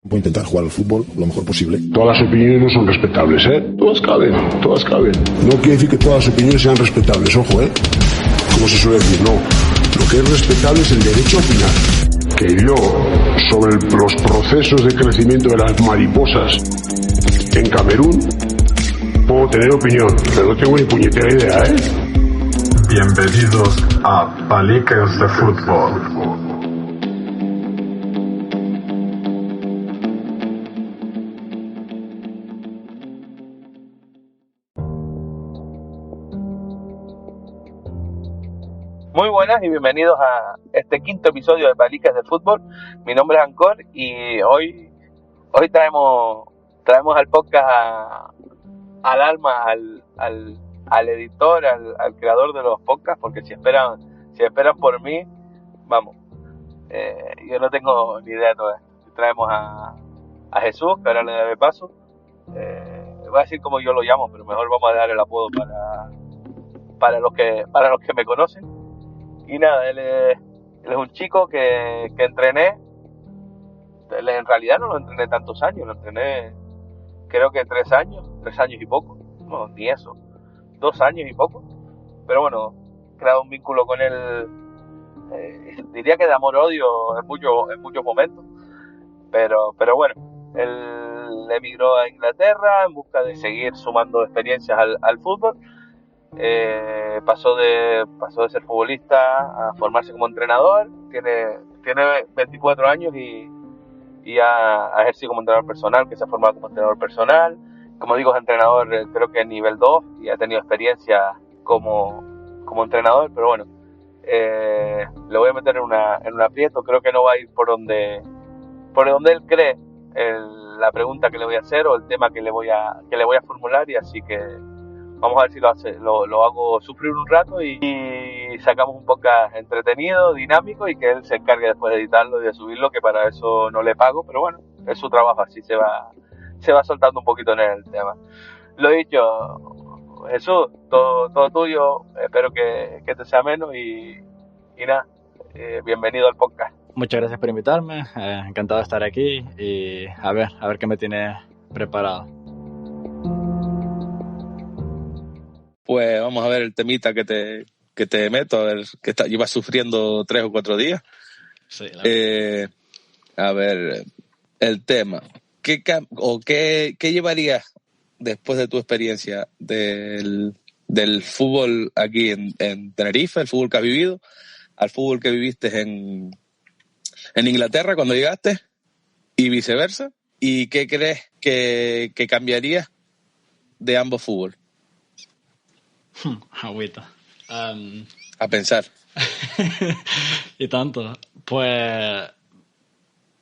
Voy a intentar jugar al fútbol lo mejor posible. Todas las opiniones no son respetables, ¿eh? Todas caben. No quiere decir que todas las opiniones sean respetables, ojo, Como se suele decir, no. Lo que es respetable es el derecho a opinar. Que yo, sobre los procesos de crecimiento de las mariposas en Camerún, puedo tener opinión, pero no tengo ni puñetera idea, Bienvenidos a Palicas de Fútbol. Muy buenas y bienvenidos a este quinto episodio de Palicas de Fútbol. Mi nombre es Ancor y hoy traemos al podcast al alma, al editor, al creador de los podcasts, porque si esperan por mí, vamos, yo no tengo ni idea todavía. Traemos a Jesús, que ahora le daré paso. Voy a decir como yo lo llamo, pero mejor vamos a dar el apodo para los que me conocen. Y nada, él es un chico que entrené. En realidad no lo entrené tantos años, lo entrené creo que 3 años y poco. No, ni eso, 2 años y poco. Pero bueno, he creado un vínculo con él, diría que de amor-odio en muchos momentos. Pero bueno, él emigró a Inglaterra en busca de seguir sumando experiencias al fútbol. Pasó de ser futbolista a formarse como entrenador. Tiene 24 años y ha ejercido como entrenador personal, que se ha formado como entrenador personal. Como digo, es entrenador, creo que nivel 2 y ha tenido experiencia como entrenador, pero bueno, le voy a meter en un aprieto. Creo que no va a ir por donde él cree la pregunta que le voy a hacer o el tema que le voy a formular, y así que vamos a ver si lo hago sufrir un rato y sacamos un podcast entretenido, dinámico, y que él se encargue después de editarlo y de subirlo, que para eso no le pago, pero bueno, es su trabajo, así se va soltando un poquito en el tema. Lo dicho, Jesús, todo tuyo, espero que te sea menos y nada, bienvenido al podcast. Muchas gracias por invitarme, encantado de estar aquí y a ver qué me tiene preparado. Pues vamos a ver el temita que te meto, a ver, que llevas sufriendo 3 o 4 días. Sí, a ver, el tema. ¿Qué llevarías después de tu experiencia del fútbol aquí en Tenerife, el fútbol que has vivido, al fútbol que viviste en Inglaterra cuando llegaste y viceversa? ¿Y qué crees que cambiarías de ambos fútbol? Agüita. A pensar. Y tanto. Pues,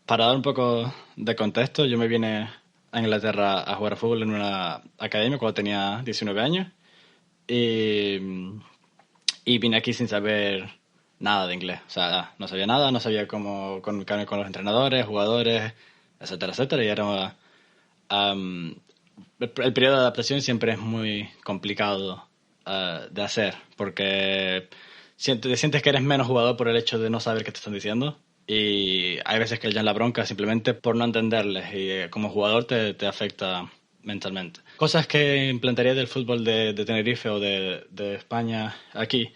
para dar un poco de contexto, yo me vine a Inglaterra a jugar a fútbol en una academia cuando tenía 19 años. Y vine aquí sin saber nada de inglés. O sea, no sabía nada, no sabía cómo comunicarme con los entrenadores, jugadores, etcétera, etcétera. Y era el periodo de adaptación siempre es muy complicado de hacer, porque te sientes que eres menos jugador por el hecho de no saber qué te están diciendo, y hay veces que ya en la bronca simplemente por no entenderles, y como jugador te afecta mentalmente. Cosas que implantaría del fútbol de Tenerife o de España aquí.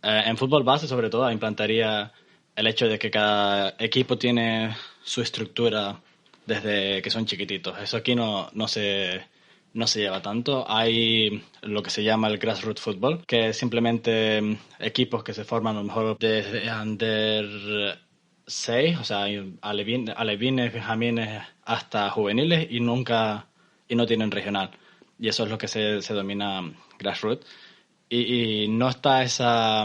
En fútbol base, sobre todo, implantaría el hecho de que cada equipo tiene su estructura desde que son chiquititos. Eso aquí no se lleva tanto. Hay lo que se llama el grassroots football, que es simplemente equipos que se forman a lo mejor desde under 6, o sea, alevines, benjamines hasta juveniles, y no tienen regional. Y eso es lo que se denomina grassroots. Y no está esa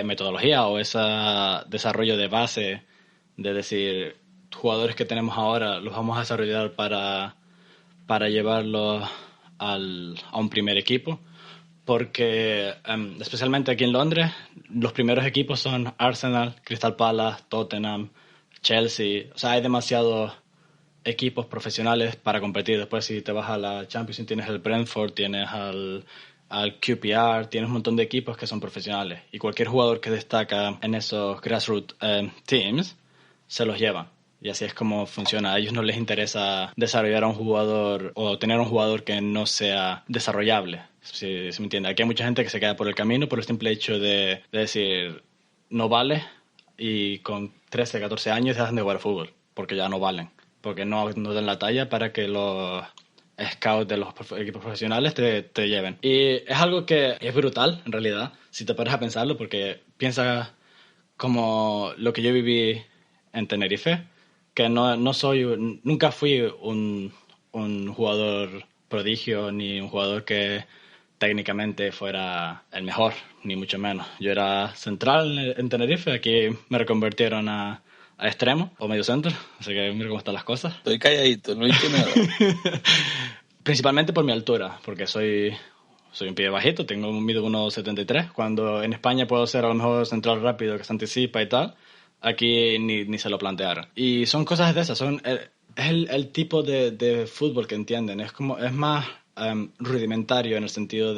metodología o ese desarrollo de base de decir, jugadores que tenemos ahora los vamos a desarrollar para llevarlos a un primer equipo, porque especialmente aquí en Londres los primeros equipos son Arsenal, Crystal Palace, Tottenham, Chelsea. O sea, hay demasiados equipos profesionales para competir. Después, si te vas a la Champions, tienes el Brentford, tienes al QPR, tienes un montón de equipos que son profesionales, y cualquier jugador que destaca en esos grassroots teams se los llevan. Y así es como funciona. A ellos no les interesa desarrollar a un jugador o tener un jugador que no sea desarrollable. Si me entiende. Aquí hay mucha gente que se queda por el camino por el simple hecho de decir no vale, y con 13, 14 años dejan de jugar fútbol porque ya no valen. Porque no dan la talla para que los scouts de los equipos profesionales te lleven. Y es algo que es brutal, en realidad, si te paras a pensarlo, porque piensa como lo que yo viví en Tenerife, que nunca fui un jugador prodigio ni un jugador que técnicamente fuera el mejor, ni mucho menos. Yo era central en Tenerife, aquí me reconvirtieron a extremo o medio centro, así que mira cómo están las cosas. Estoy calladito, no hice nada. Principalmente por mi altura, porque soy un pie bajito, mido 1,73. Cuando en España puedo ser a lo mejor central rápido que se anticipa y tal, aquí ni se lo plantearon. Y son cosas de esas, es el tipo de fútbol que entienden, es más rudimentario en el sentido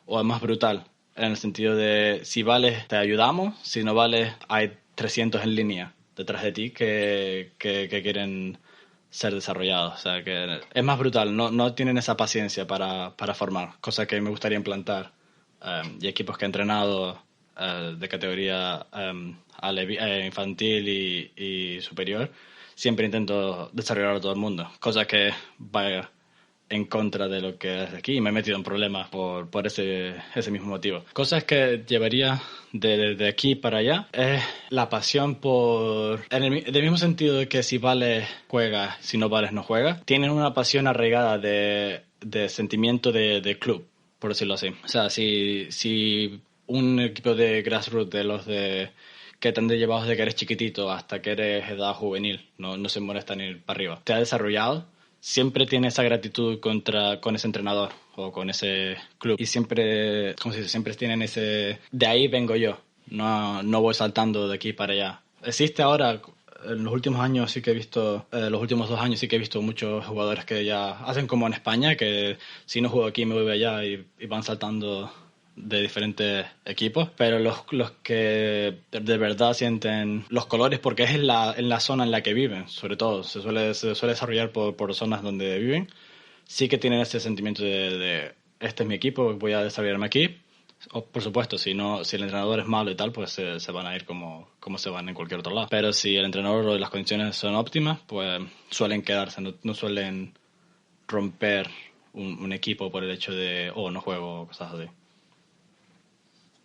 o es más brutal, en el sentido de si vales te ayudamos, si no vales hay 300 en línea detrás de ti que quieren ser desarrollados. O sea, que es más brutal, no tienen esa paciencia para formar, cosa que me gustaría implantar. Y equipos que he entrenado de categoría infantil y superior, siempre intento desarrollar a todo el mundo, cosa que vaya en contra de lo que es aquí, y me he metido en problemas por ese mismo motivo. Cosas que llevaría de aquí para allá es la pasión del mismo sentido de que si vales, juegas, si no vales, no juegas. Tienen una pasión arraigada de sentimiento de club, por decirlo así. O sea, si un equipo de grassroots, de los que te han llevado desde que eres chiquitito hasta que eres edad juvenil, no se molesta ni ir para arriba, te ha desarrollado, siempre tiene esa gratitud con ese entrenador o con ese club. Y siempre, como se dice, siempre tienen ese de ahí vengo yo, no voy saltando de aquí para allá. Existe ahora, en los últimos años sí que he visto, los últimos 2 años sí que he visto muchos jugadores que ya hacen como en España, que si no juego aquí me voy allá y van saltando de diferentes equipos, pero los que de verdad sienten los colores, porque es en la zona en la que viven, sobre todo, se suele desarrollar por zonas donde viven, sí que tienen ese sentimiento de este es mi equipo, voy a desarrollarme aquí. O, por supuesto, si el entrenador es malo y tal, pues se van a ir como se van en cualquier otro lado. Pero si el entrenador o las condiciones son óptimas, pues suelen quedarse, no suelen romper un equipo por el hecho de no juego o cosas así.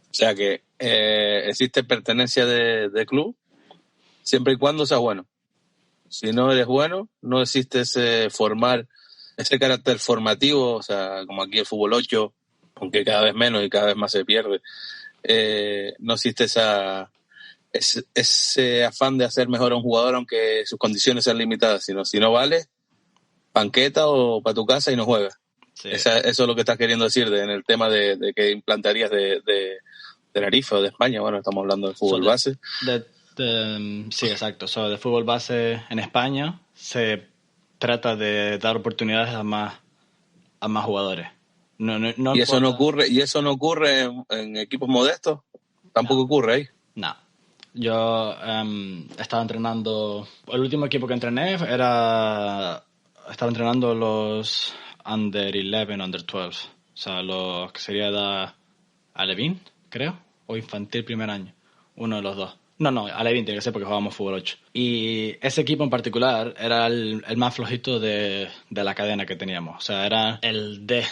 O sea que existe pertenencia de club siempre y cuando seas bueno. Si no eres bueno, no existe ese carácter formativo, o sea, como aquí el fútbol 8, aunque cada vez menos y cada vez más se pierde. No existe ese afán de hacer mejor a un jugador aunque sus condiciones sean limitadas, sino si no vale, banqueta o para tu casa y no juegas. Sí. Eso es lo que estás queriendo decir en el tema de que implantarías de Tenerife o de España. Bueno, estamos hablando de fútbol base. Sí, exacto. De fútbol base en España se trata de dar oportunidades a más jugadores. ¿Y eso no ocurre en equipos modestos? ¿Tampoco ocurre ahí? No. Yo estaba entrenando... El último equipo que entrené estaba entrenando los Under 11, Under 12. O sea, los que sería edad alevín, creo, o infantil primer año. Uno de los dos. No, alevín tiene que ser porque jugábamos fútbol 8. Y ese equipo en particular era el más flojito de la cadena que teníamos. O sea, era el D.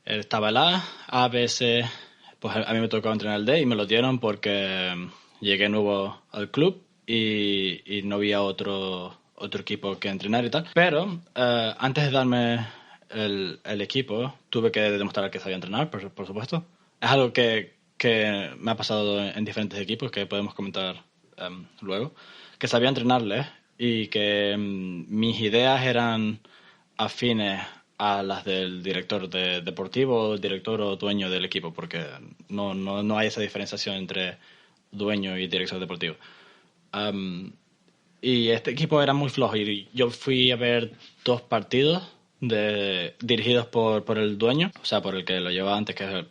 Estaba el A, B, C. Pues a mí me tocó entrenar el D y me lo dieron porque llegué nuevo al club y no había otro equipo que entrenar y tal. Pero antes de darme el equipo, tuve que demostrar que sabía entrenar, por supuesto. Es algo que me ha pasado en diferentes equipos que podemos comentar luego. Que sabía entrenarles y que mis ideas eran afines a las del director deportivo, director o dueño del equipo, porque no hay esa diferenciación entre dueño y director deportivo. Y este equipo era muy flojo y yo fui a ver 2 partidos dirigidos por el dueño, o sea, por el que lo llevaba antes, que es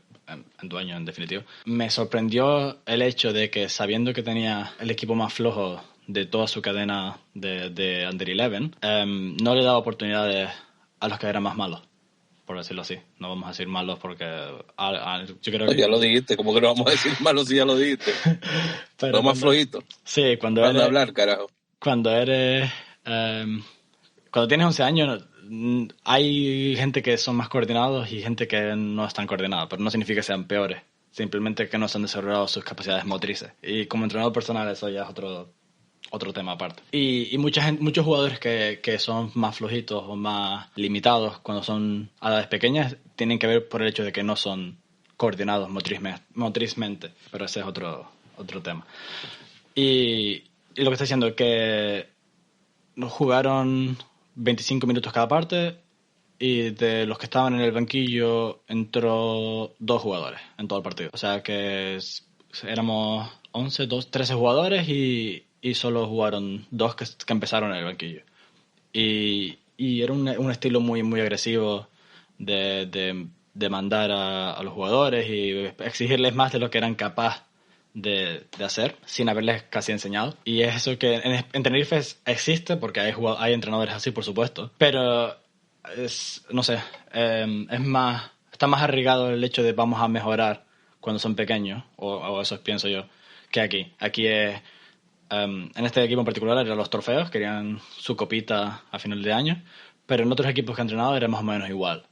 el dueño en definitiva. Me sorprendió el hecho de que, sabiendo que tenía el equipo más flojo de toda su cadena de Under 11, no le daba oportunidades a los que eran más malos, por decirlo así. No vamos a decir malos porque yo creo que... Ya lo dijiste, ¿cómo que no vamos a decir malos si ya lo dijiste? Pero Lo más flojito. Sí, cuando Cuando eres... hablar, carajo. Cuando eres... cuando tienes 11 años, hay gente que son más coordinados y gente que no están coordinados, pero no significa que sean peores. Simplemente que no se han desarrollado sus capacidades motrices. Y como entrenador personal eso ya es otro tema aparte. Y muchos jugadores que son más flojitos o más limitados cuando son a edades pequeñas tienen que ver por el hecho de que no son coordinados motrizmente. Pero ese es otro tema. Y lo que está diciendo es que nos jugaron 25 minutos cada parte y de los que estaban en el banquillo entró 2 jugadores en todo el partido. O sea que éramos 13 jugadores y solo jugaron 2 que empezaron en el banquillo. Y era un estilo muy, muy agresivo de mandar a los jugadores y exigirles más de lo que eran capaces de hacer sin haberles casi enseñado. Y es eso que en Tenerife existe porque hay entrenadores así, por supuesto, pero no sé, está más arraigado el hecho de vamos a mejorar cuando son pequeños, o eso pienso yo, que aquí es en este equipo en particular eran los trofeos, querían su copita a final de año, pero en otros equipos que he entrenado era más o menos igual.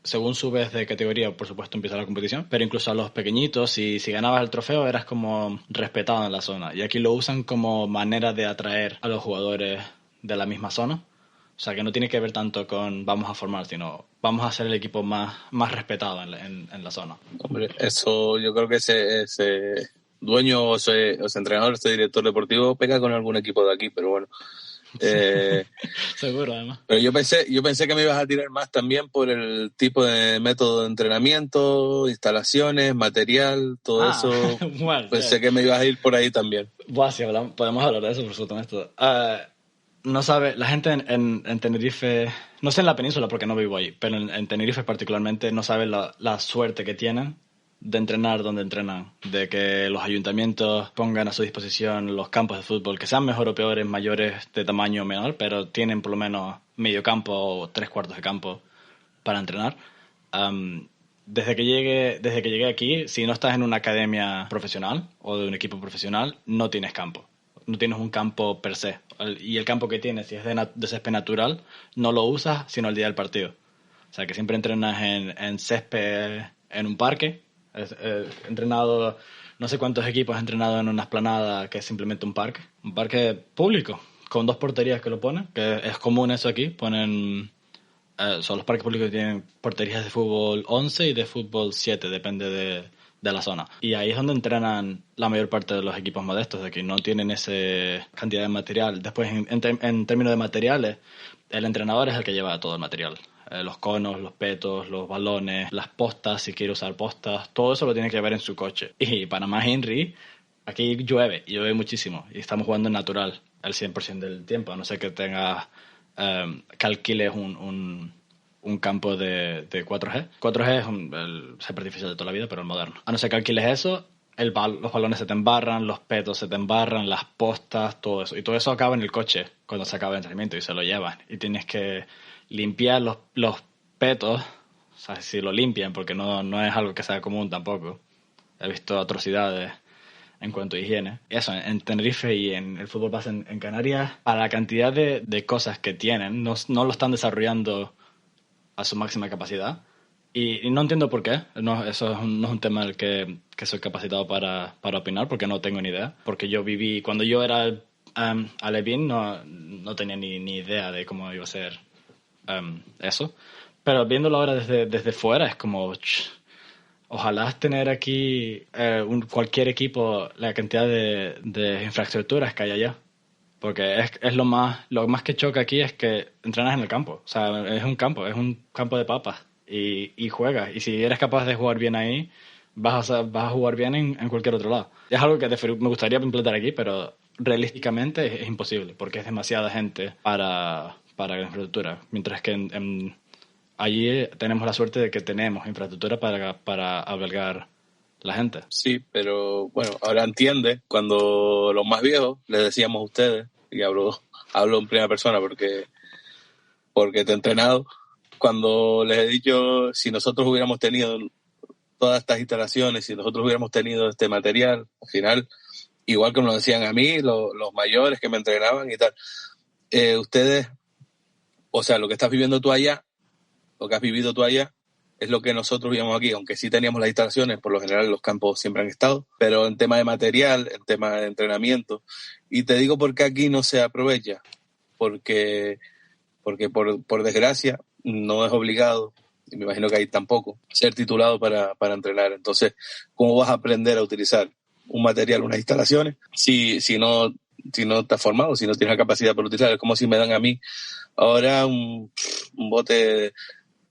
Según subes de categoría, por supuesto, empieza la competición, pero incluso a los pequeñitos, si ganabas el trofeo, eras como respetado en la zona. Y aquí lo usan como manera de atraer a los jugadores de la misma zona. O sea, que no tiene que ver tanto con vamos a formar, sino vamos a ser el equipo más respetado en la zona. Hombre, eso yo creo que ese dueño o ese entrenador, ese director deportivo pega con algún equipo de aquí, pero bueno. Seguro, además. Pero yo pensé que me ibas a tirar más también por el tipo de método de entrenamiento, instalaciones, material, todo eso. Bueno, pensé que me ibas a ir por ahí también. Buah, sí, podemos hablar de eso, por supuesto. No sabe, la gente en Tenerife, no sé en la península porque no vivo ahí, pero en Tenerife particularmente no sabe la suerte que tienen de entrenar donde entrenan, de que los ayuntamientos pongan a su disposición los campos de fútbol, que sean mejor o peores, mayores de tamaño o menor, pero tienen por lo menos medio campo o 3/4 de campo para entrenar. Desde que llegué aquí, si no estás en una academia profesional o de un equipo profesional, no tienes campo. No tienes un campo per se. Y el campo que tienes, si es de césped natural, no lo usas sino el día del partido. O sea, que siempre entrenas en césped en un parque. He entrenado, no sé cuántos equipos he entrenado en una esplanada que es simplemente un parque público, con 2 porterías que lo ponen, que es común eso aquí. Ponen, son los parques públicos que tienen porterías de fútbol 11 y de fútbol 7, depende de la zona. Y ahí es donde entrenan la mayor parte de los equipos modestos de aquí. No tienen esa cantidad de material. Después, en términos de materiales, el entrenador es el que lleva todo el material. Los conos, los petos, los balones, las postas, si quiere usar postas, todo eso lo tiene que ver en su coche. Y para más Henry, aquí llueve muchísimo y estamos jugando en natural el 100% del tiempo, a no ser que tengas que alquiles un campo de 4G. 4G es el artificial de toda la vida, pero el moderno. A no ser que alquiles eso, los balones se te embarran, los petos se te embarran, las postas, todo eso. Y todo eso acaba en el coche cuando se acaba el entrenamiento y se lo llevan. Y tienes que limpiar los petos, o sea, si lo limpian, porque no es algo que sea común tampoco. He visto atrocidades en cuanto a higiene. Eso, en Tenerife y en el fútbol base en Canarias, para la cantidad de cosas que tienen, no lo están desarrollando a su máxima capacidad. Y no entiendo por qué. Eso no es un tema del que soy capacitado para opinar, porque no tengo ni idea. Porque yo viví, cuando yo era alevín, no tenía ni idea de cómo iba a ser eso. Pero viéndolo ahora desde fuera, es como... Ojalá tener aquí cualquier equipo la cantidad de infraestructuras que hay allá. Porque es lo más que choca aquí es que entrenas en el campo. O sea, es un campo de papas. Y juegas. Y si eres capaz de jugar bien ahí, vas a jugar bien en cualquier otro lado. Es algo que me gustaría implementar aquí, pero realísticamente es imposible, porque es demasiada gente para la infraestructura. Mientras que allí tenemos la suerte de que tenemos infraestructura para albergar la gente. Sí, pero bueno, ahora entiende cuando los más viejos les decíamos a ustedes, y hablo en primera persona porque te he entrenado, cuando les he dicho, si nosotros hubiéramos tenido todas estas instalaciones, si nosotros hubiéramos tenido este material, al final, igual que me lo decían a mí, los mayores que me entrenaban y tal, ustedes, o sea, lo que estás viviendo tú allá, lo que has vivido tú allá, es lo que nosotros vivimos aquí, aunque sí teníamos las instalaciones, por lo general los campos siempre han estado, pero en tema de material, en tema de entrenamiento, y te digo por qué aquí no se aprovecha, porque por desgracia no es obligado, y me imagino que ahí tampoco, ser titulado para entrenar. Entonces, ¿cómo vas a aprender a utilizar un material, unas instalaciones, si no estás formado, si no tienes la capacidad para utilizar? Es como si me dan a mí ahora un bote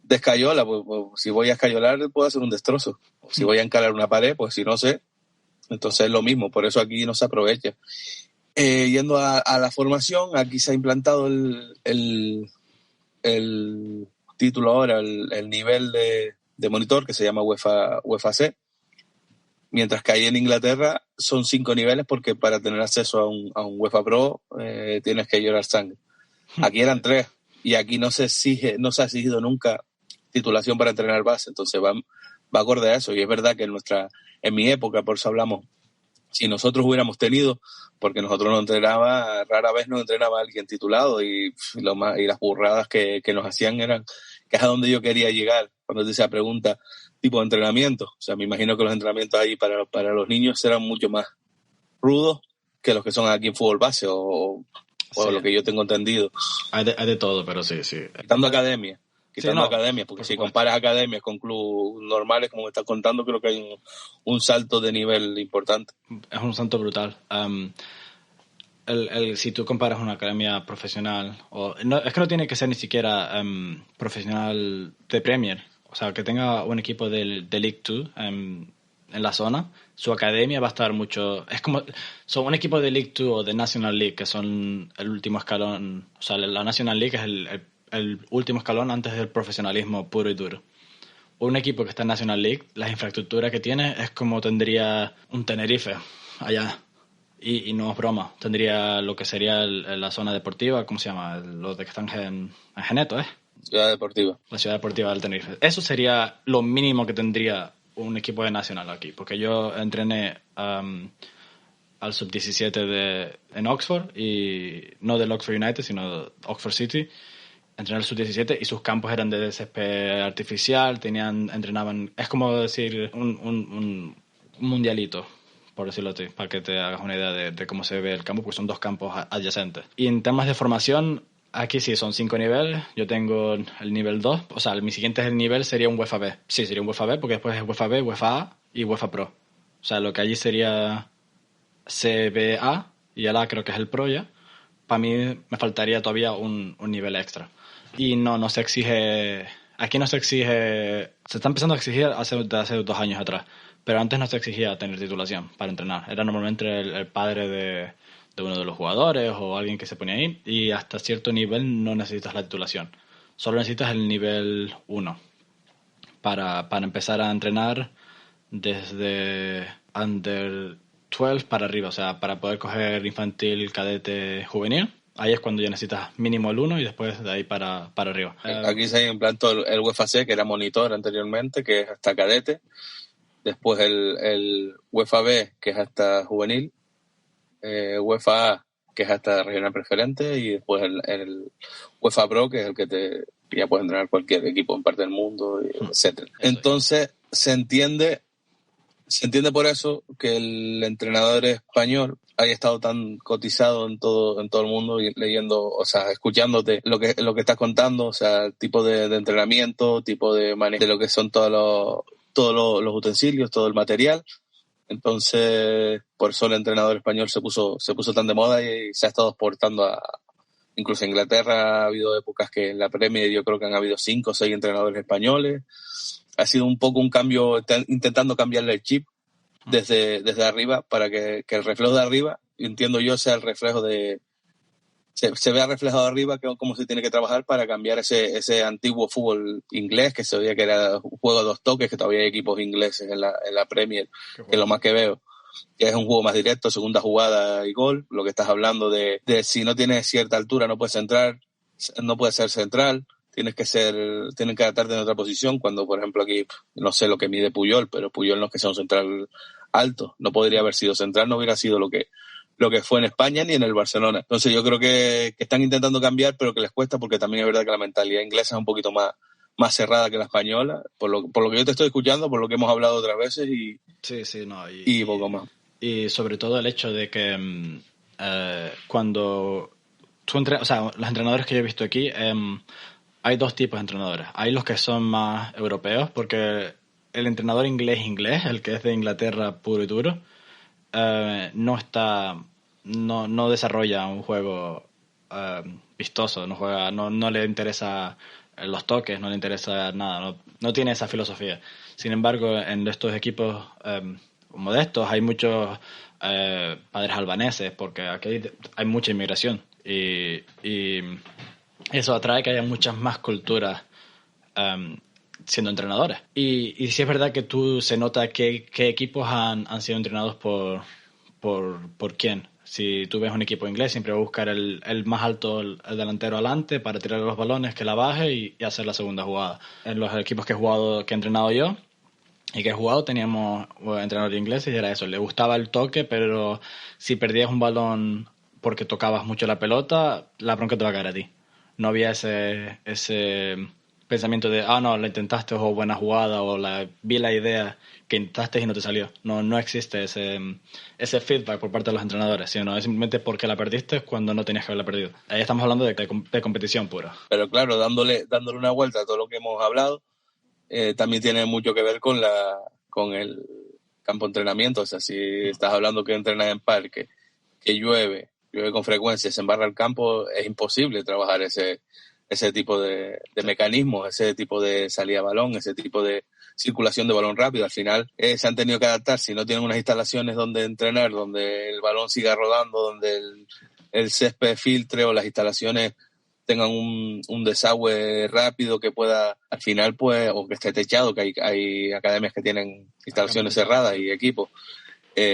de escayola, pues si voy a escayolar puedo hacer un destrozo. Si voy a encarar una pared, pues si no sé, entonces es lo mismo. Por eso aquí no se aprovecha. Yendo a la formación, aquí se ha implantado el título ahora, el nivel de monitor, que se llama UEFA C, mientras que ahí en Inglaterra son 5 niveles, porque para tener acceso a un UEFA Pro tienes que llorar sangre. Aquí eran 3, y aquí no se ha exigido nunca titulación para entrenar base, entonces va acorde a eso. Y es verdad que en mi época, por eso hablamos, si nosotros hubiéramos tenido, porque nosotros rara vez nos entrenaba alguien titulado, y las burradas que nos hacían eran, que es a donde yo quería llegar cuando te hice la pregunta, tipo de entrenamiento. O sea, me imagino que los entrenamientos ahí para los niños serán mucho más rudos que los que son aquí en fútbol base o lo que yo tengo entendido. Hay de todo, pero sí. Quitando academias, porque por si supuesto. comparas academias con clubes normales, como me estás contando, creo que hay un salto de nivel importante. Es un salto brutal. Si tú comparas una academia profesional, es que no tiene que ser ni siquiera profesional de Premier, o sea, que tenga un equipo de League 2 en la zona, su academia va a estar mucho... Es como... Son un equipo de League 2 o de National League, que son el último escalón. O sea, la National League es el último escalón antes del profesionalismo puro y duro. Un equipo que está en National League, las infraestructuras que tiene es como tendría un Tenerife allá. Y no es broma. Tendría lo que sería la zona deportiva, ¿cómo se llama? Los de que están en Geneto, ¿eh? Ciudad deportiva. La ciudad deportiva del Tenerife. Eso sería lo mínimo que tendría un equipo de Nacional aquí. Porque yo entrené al sub-17 en Oxford, y no del Oxford United, sino Oxford City. Entrené al sub-17 y sus campos eran de césped artificial, entrenaban... Es como decir un mundialito, por decirlo así, para que te hagas una idea de cómo se ve el campo, porque son 2 campos adyacentes. Y en temas de formación, aquí sí son 5 niveles. Yo tengo el nivel 2, o sea, mi siguiente nivel sería un UEFA B. Sí, sería un UEFA B, porque después es UEFA B, UEFA A y UEFA Pro. O sea, lo que allí sería CBA, y el A creo que es el Pro ya. Para mí me faltaría todavía un nivel extra. Y no se exige... Aquí no se exige... Se está empezando a exigir hace 2 años atrás. Pero antes no se exigía tener titulación para entrenar. Era normalmente el padre de uno de los jugadores o alguien que se ponía ahí, y hasta cierto nivel no necesitas la titulación. Solo necesitas el nivel 1 para empezar a entrenar desde under 12 para arriba. O sea, para poder coger infantil, cadete, juvenil. Ahí es cuando ya necesitas mínimo el 1 y después de ahí para arriba. Aquí se implantó el UEFA C, que era monitor anteriormente, que es hasta cadete. Después el UEFA B, que es hasta juvenil. UEFA A, que es hasta regional preferente. Y después el UEFA Pro, que es el que ya puede entrenar cualquier equipo en parte del mundo, etc. Entonces, se entiende por eso que el entrenador español haya estado tan cotizado en todo el mundo, y leyendo, o sea, escuchándote lo que estás contando, o sea, tipo de entrenamiento, tipo de manejo de lo que son todos los utensilios, todo el material. Entonces, por eso el entrenador español se puso tan de moda y se ha estado exportando incluso a Inglaterra. Ha habido épocas que en la Premier yo creo que han habido 5 o 6 entrenadores españoles. Ha sido un poco un cambio, intentando cambiarle el chip desde arriba, para que el reflejo de arriba, entiendo yo, sea el reflejo de se vea reflejado arriba cómo se tiene que trabajar para cambiar ese antiguo fútbol inglés que se veía que era un juego de 2 toques, que todavía hay equipos ingleses en la Premier, que es lo más que veo, que es un juego más directo, segunda jugada y gol. Lo que estás hablando de si no tienes cierta altura no puedes entrar, no puedes ser central, tienen que adaptarte en otra posición, cuando por ejemplo aquí no sé lo que mide Puyol, pero Puyol no es que sea un central alto, no podría haber sido central, no hubiera sido lo que fue en España ni en el Barcelona. Entonces yo creo que están intentando cambiar, pero que les cuesta, porque también es verdad que la mentalidad inglesa es un poquito más cerrada que la española, por lo que yo te estoy escuchando, por lo que hemos hablado otras veces y poco más. Y sobre todo el hecho de que cuando los entrenadores que yo he visto aquí, hay 2 tipos de entrenadores. Hay los que son más europeos, porque el entrenador inglés, el que es de Inglaterra puro y duro, no desarrolla un juego vistoso, no le interesa los toques, no le interesa nada, no tiene esa filosofía. Sin embargo, en estos equipos modestos hay muchos padres albaneses, porque aquí hay mucha inmigración y eso atrae que haya muchas más culturas siendo entrenadores. Y sí es verdad que se nota que equipos han sido entrenados por quién. Si tú ves un equipo inglés, siempre va a buscar el más alto, el delantero adelante, para tirar los balones, que la baje y hacer la segunda jugada. En los equipos que he entrenado yo y que he jugado, teníamos entrenadores ingleses y era eso. Le gustaba el toque, pero si perdías un balón porque tocabas mucho la pelota, la bronca te va a caer a ti. No había ese pensamiento de, no, lo intentaste, o buena jugada, o vi la idea que intentaste y no te salió. No existe ese feedback por parte de los entrenadores, sino es simplemente porque la perdiste cuando no tenías que haberla perdido. Ahí estamos hablando de competición pura. Pero claro, dándole una vuelta a todo lo que hemos hablado, también tiene mucho que ver con el campo de entrenamiento. O sea, si estás hablando que entrenas en parque, que llueve con frecuencia, se embarra el campo, es imposible trabajar ese tipo de mecanismos, ese tipo de salida de balón, ese tipo de circulación de balón rápido. Al final se han tenido que adaptar. Si no tienen unas instalaciones donde entrenar, donde el balón siga rodando, donde el césped filtre, o las instalaciones tengan un desagüe rápido que pueda, al final, pues, o que esté techado, que hay academias que tienen instalaciones cerradas y equipos.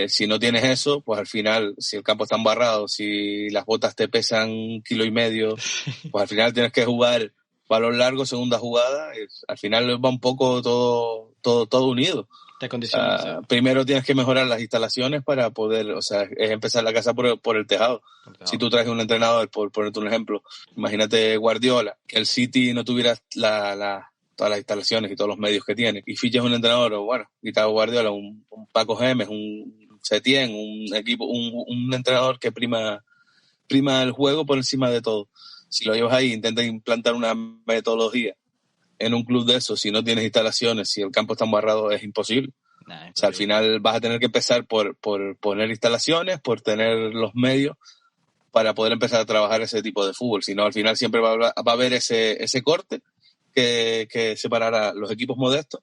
Si no tienes eso, pues al final, si el campo está embarrado, si las botas te pesan 1,5 kilos, pues al final tienes que jugar balón largo, segunda jugada. Al final va un poco todo unido. Te condicionas, ¿sí? Primero tienes que mejorar las instalaciones para poder, o sea, es empezar la casa por el tejado. Si tú traes un entrenador, por ponerte un ejemplo, imagínate Guardiola, que el City no tuviera todas las instalaciones y todos los medios que tiene, y fichas un entrenador, o bueno, quita Guardiola, un Paco Gémez, un Setién, un entrenador que prima el juego por encima de todo. Si lo llevas ahí, intenta implantar una metodología en un club de esos, si no tienes instalaciones, si el campo está embarrado, es imposible. O sea, al final vas a tener que empezar por poner instalaciones, por tener los medios para poder empezar a trabajar ese tipo de fútbol. Si no, al final siempre va a haber ese corte que separará los equipos modestos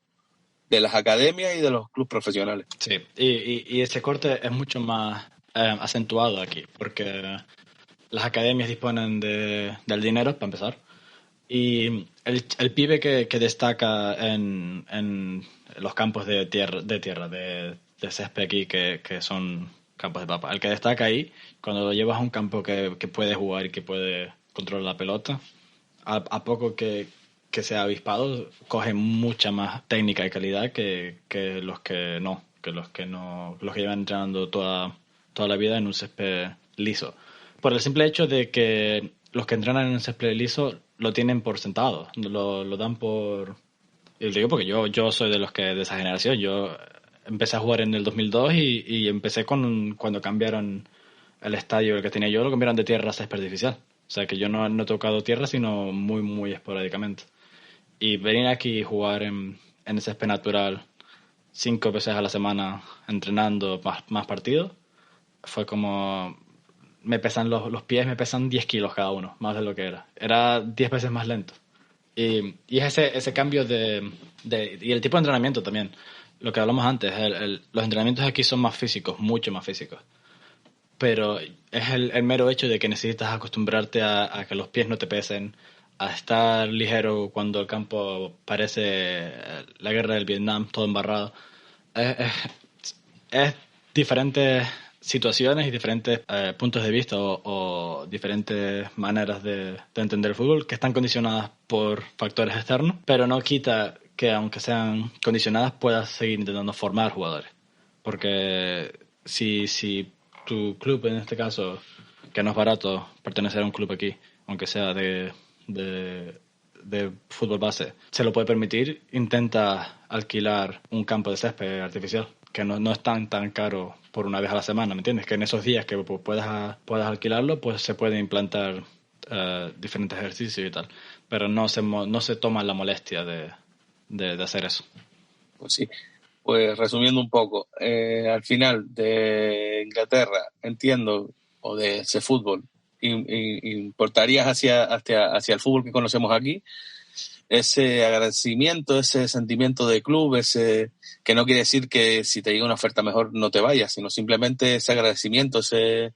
de las academias y de los clubes profesionales. Sí, y ese corte es mucho más acentuado aquí, porque las academias disponen del dinero, para empezar, y el pibe que destaca en los campos de tierra, de césped aquí, que son campos de papa, el que destaca ahí, cuando lo llevas a un campo que puede jugar y que puede controlar la pelota, a poco que sea avispado, coge mucha más técnica y calidad que los que llevan entrenando toda la vida en un césped liso. Por el simple hecho de que los que entrenan en un césped liso lo tienen por sentado, lo dan por... Y lo digo porque yo soy de esa generación. Yo empecé a jugar en el 2002 y empecé cuando cambiaron el estadio, el que tenía yo, lo cambiaron de tierra a césped artificial. O sea que yo no he tocado tierra, sino muy, muy esporádicamente. Y venir aquí y jugar en el césped natural 5 veces a la semana entrenando más partidos, fue como... Me pesan los pies, me pesan 10 kilos cada uno, más de lo que era. Era 10 veces más lento. Y es ese cambio y el tipo de entrenamiento también. Lo que hablamos antes, los entrenamientos aquí son más físicos, mucho más físicos. pero es el mero hecho de que necesitas acostumbrarte a que los pies no te pesen, a estar ligero cuando el campo parece la guerra del Vietnam, todo embarrado. Es diferentes situaciones y diferentes puntos de vista o diferentes maneras de entender el fútbol que están condicionadas por factores externos, pero no quita que aunque sean condicionadas puedas seguir intentando formar jugadores. Porque si tu club, en este caso, que no es barato pertenecer a un club aquí, aunque sea de fútbol base, se lo puede permitir, intenta alquilar un campo de césped artificial, que no es tan caro por una vez a la semana, ¿me entiendes? Que en esos días que puedas alquilarlo, pues se puede implantar diferentes ejercicios y tal, pero no se toma la molestia de hacer eso. Pues sí. Pues resumiendo un poco, al final de Inglaterra, entiendo, o de ese fútbol, importarías hacia el fútbol que conocemos aquí ese agradecimiento, ese sentimiento de club, ese que no quiere decir que si te llega una oferta mejor no te vayas, sino simplemente ese agradecimiento, ese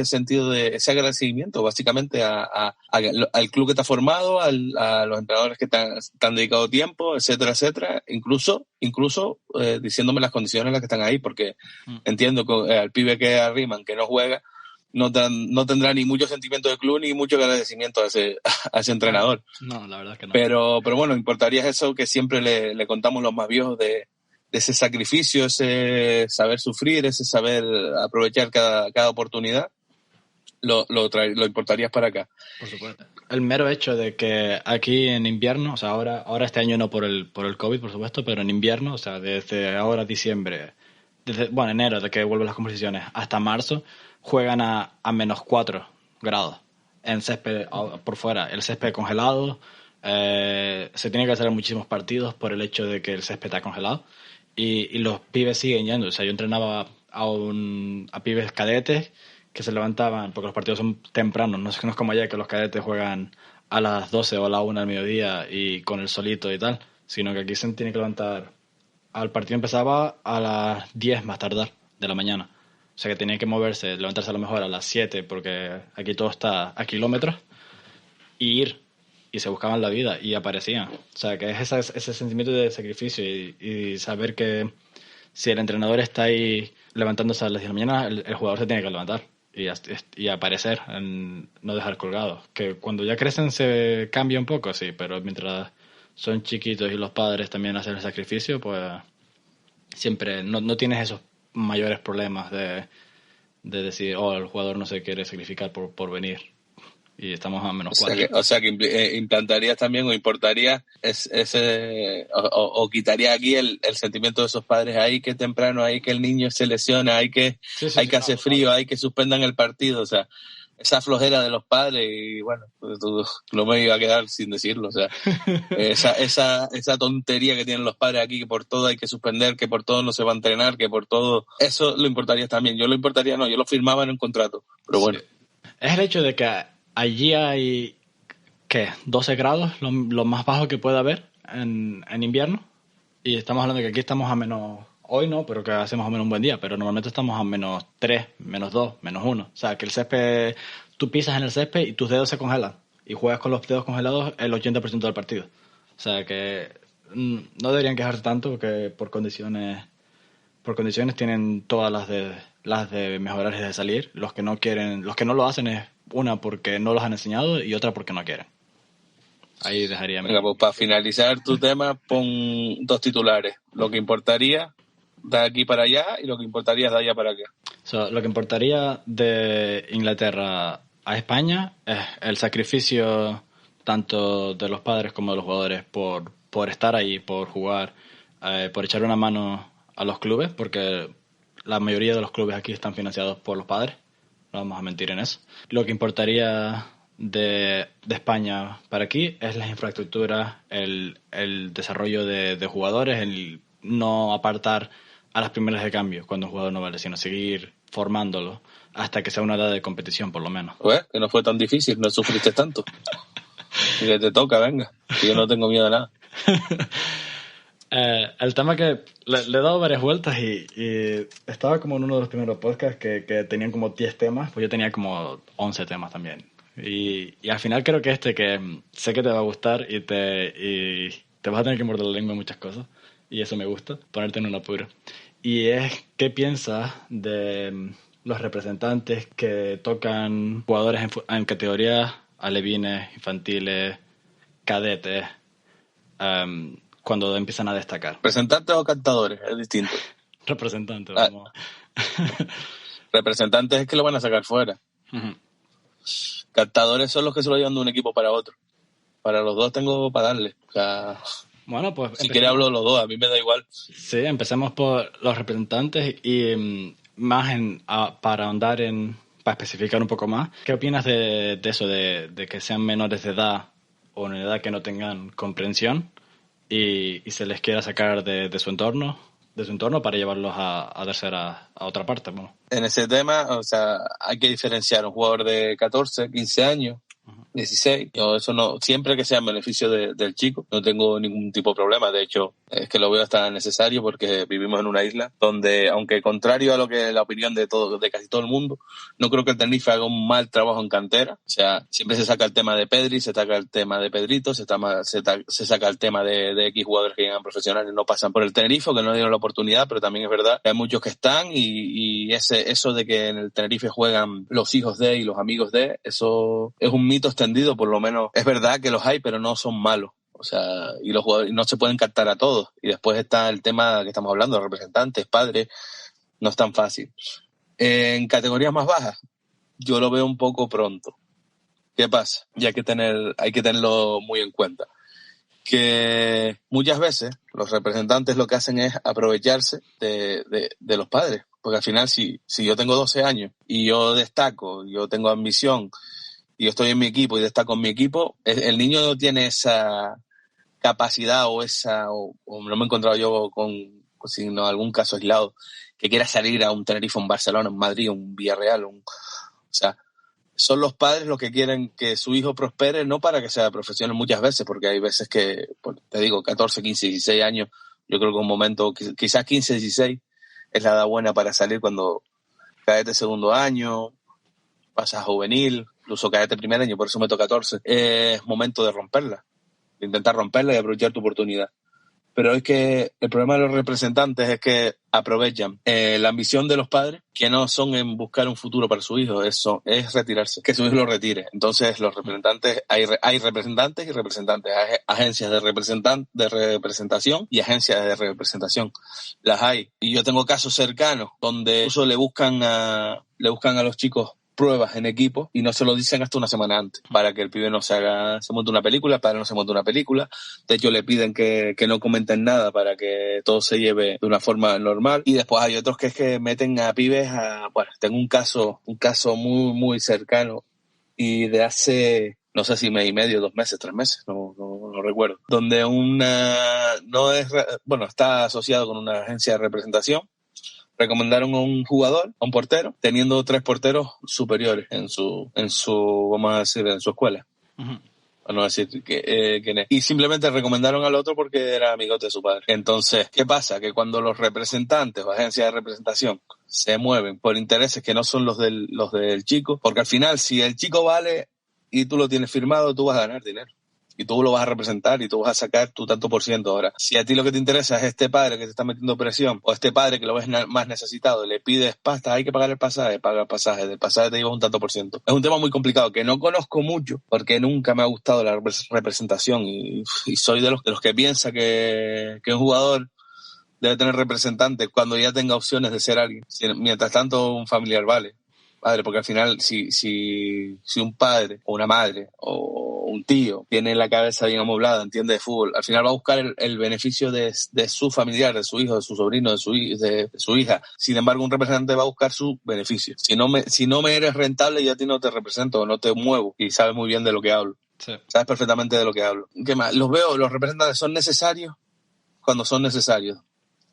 sentido de ese agradecimiento básicamente al club que te ha formado, a los entrenadores que te han dedicado tiempo, etcétera, etcétera, incluso diciéndome las condiciones en las que están ahí, porque entiendo que al pibe que arriman, que no juega, no tendrá ni mucho sentimiento de club ni mucho agradecimiento a ese entrenador. No, la verdad es que no. Pero bueno, importaría eso que siempre le contamos los más viejos de ese sacrificio, ese saber sufrir, ese saber aprovechar cada oportunidad, lo importarías para acá. Por supuesto. El mero hecho de que aquí en invierno, o sea, ahora este año no por el COVID, por supuesto, pero en invierno, o sea, desde ahora diciembre, enero, de que vuelven las competiciones, hasta marzo, juegan a -4 grados en césped por fuera, el césped congelado. Se tiene que hacer muchísimos partidos por el hecho de que el césped está congelado. Y los pibes siguen yendo. O sea, yo entrenaba a pibes cadetes que se levantaban, porque los partidos son tempranos, no es como allá que los cadetes juegan a las 12 o a la 1 del mediodía y con el solito y tal, sino que aquí se tiene que levantar. El partido empezaba a las 10 más tardar de la mañana. O sea que tenía que levantarse a lo mejor a las 7, porque aquí todo está a kilómetros, y ir. Y se buscaban la vida y aparecían. O sea, que es ese sentimiento de sacrificio y saber que si el entrenador está ahí levantándose a las 10 de la mañana, el jugador se tiene que levantar y aparecer, no dejar colgado. Que cuando ya crecen se cambia un poco, sí, pero mientras son chiquitos y los padres también hacen el sacrificio, pues siempre no tienes esos mayores problemas de decir, el jugador no se quiere sacrificar por venir. Y estamos a -4. O sea que implantarías también o importarías o quitarías aquí el sentimiento de esos padres. Hay que temprano, hay que el niño se lesiona, hay que hace frío, hay que suspendan el partido. O sea, esa flojera de los padres y bueno, no me iba a quedar sin decirlo. O sea, esa tontería que tienen los padres aquí, que por todo hay que suspender, que por todo no se va a entrenar, que por todo... Eso lo importarías también. Yo lo firmaba en un contrato. Pero bueno. Es el hecho de que allí hay, 12 grados, lo más bajo que puede haber en invierno. Y estamos hablando de que aquí estamos a menos... Hoy no, pero que hacemos a menos un buen día. Pero normalmente estamos a -3, -2, -1. O sea, que el césped... Tú pisas en el césped y tus dedos se congelan. Y juegas con los dedos congelados el 80% del partido. O sea, que no deberían quejarse tanto, porque por condiciones tienen todas las de mejorar y de salir. Los que no lo hacen es una porque no los han enseñado y otra porque no quieren. Ahí dejaría. Venga, pues para finalizar tu tema, pon 2 titulares. Lo que importaría de aquí para allá y lo que importaría de allá para acá. Lo que importaría de Inglaterra a España es el sacrificio tanto de los padres como de los jugadores por estar ahí, por jugar, por echar una mano a los clubes, porque la mayoría de los clubes aquí están financiados por los padres. No vamos a mentir en eso. Lo que importaría de España para aquí es las infraestructuras, el desarrollo de jugadores, el no apartar a las primeras de cambio cuando un jugador no vale, sino seguir formándolo hasta que sea una edad de competición, por lo menos. Pues que no fue tan difícil, no sufriste tanto. Y que te toca, venga, que yo no tengo miedo a nada. El tema que le he dado varias vueltas y estaba como en uno de los primeros podcasts que tenían como 10 temas, pues yo tenía como 11 temas también. Y al final creo que que sé que te va a gustar y te vas a tener que morder la lengua en muchas cosas. Y eso me gusta, ponerte en un apuro. Y es, ¿qué piensas de los representantes que tocan jugadores en categorías alevines, infantiles, cadetes, cuando empiezan a destacar? ¿Representantes o cantadores? Es distinto. Representantes, vamos. Representantes es que lo van a sacar fuera. Uh-huh. Cantadores son los que se lo llevan de un equipo para otro. Para los dos tengo para darle. O sea, bueno, pues si quieres hablo de los dos, a mí me da igual. Sí, empecemos por los representantes y más para ahondar para especificar un poco más. ¿Qué opinas de eso, de que sean menores de edad o en edad que no tengan comprensión y se les quiera sacar de su entorno para llevarlos a tercera, a otra parte? Bueno. En ese tema, o sea, hay que diferenciar un jugador de 14, 15 años, 16, yo eso no, siempre que sea en beneficio del chico, no tengo ningún tipo de problema. De hecho, es que lo veo hasta necesario porque vivimos en una isla donde, aunque contrario a lo que la opinión de casi todo el mundo, no creo que el Tenerife haga un mal trabajo en cantera. O sea, siempre se saca el tema de Pedri, se saca el tema de Pedrito, se saca el tema de X jugadores que llegan profesionales y no pasan por el Tenerife, que no dieron la oportunidad, pero también es verdad que hay muchos que están y eso de que en el Tenerife juegan los hijos de y los amigos de, eso es un mito extendido, por lo menos es verdad que los hay, pero no son malos. O sea, y los jugadores no se pueden captar a todos. Y después está el tema que estamos hablando, de representantes, padres, no es tan fácil. En categorías más bajas, yo lo veo un poco pronto. ¿Qué pasa? Y hay que tenerlo muy en cuenta. Que muchas veces los representantes lo que hacen es aprovecharse de los padres. Porque al final, si yo tengo 12 años y yo destaco, yo tengo ambición, y yo estoy en mi equipo y destaco en mi equipo, el niño no tiene esa capacidad o no me he encontrado yo sino algún caso aislado que quiera salir a un Tenerife, un Barcelona, un Madrid, un Villarreal, o sea, son los padres los que quieren que su hijo prospere, no para que sea profesional muchas veces, porque hay veces que, pues, te digo, 14, 15, 16 años, yo creo que un momento, quizás 15, 16, es la edad buena para salir cuando cadete segundo año, pasas a juvenil, incluso cadete primer año, por eso meto 14, es momento de romperla, de intentar romperla y aprovechar tu oportunidad. Pero es que el problema de los representantes es que aprovechan la ambición de los padres, que no son en buscar un futuro para su hijo, es retirarse, que su hijo lo retire. Entonces los representantes, hay representantes y representantes, hay agencias de representación y agencias de representación. Las hay. Y yo tengo casos cercanos donde incluso le buscan a los chicos pruebas en equipo y no se lo dicen hasta una semana antes para que el pibe no se monte una película, para que no se monte una película. De hecho, le piden que no comenten nada para que todo se lleve de una forma normal. Y después hay otros que es que meten a pibes bueno, tengo un caso muy, muy cercano y de hace, no sé si mes y medio, 2 meses, 3 meses, no recuerdo, donde está asociado con una agencia de representación. Recomendaron a un jugador, a un portero, teniendo 3 porteros superiores en su vamos a decir, en su escuela. Uh-huh. A no decir quién es. Y simplemente recomendaron al otro porque era amigote de su padre. Entonces, ¿qué pasa? Que cuando los representantes o agencias de representación se mueven por intereses que no son los del chico, porque al final, si el chico vale y tú lo tienes firmado, tú vas a ganar dinero. Y tú lo vas a representar y tú vas a sacar tu tanto por ciento. Ahora, si a ti lo que te interesa es este padre que te está metiendo presión o este padre que lo ves más necesitado, le pides pasta, hay que pagar el pasaje, paga el pasaje, del pasaje te llevas un tanto por ciento. Es un tema muy complicado que no conozco mucho porque nunca me ha gustado la representación y soy de los que piensa que un jugador debe tener representante cuando ya tenga opciones de ser alguien. Mientras tanto, un familiar vale. Padre, porque al final si un padre o una madre o un tío tiene la cabeza bien amoblada, entiende de fútbol, al final va a buscar el beneficio de su familiar, de su hijo, de su sobrino, de su hija. Sin embargo, un representante va a buscar su beneficio. Si no me eres rentable, yo a ti no te represento, no te muevo y sabes muy bien de lo que hablo. Sí. Sabes perfectamente de lo que hablo. ¿Qué más? Los representantes son necesarios cuando son necesarios.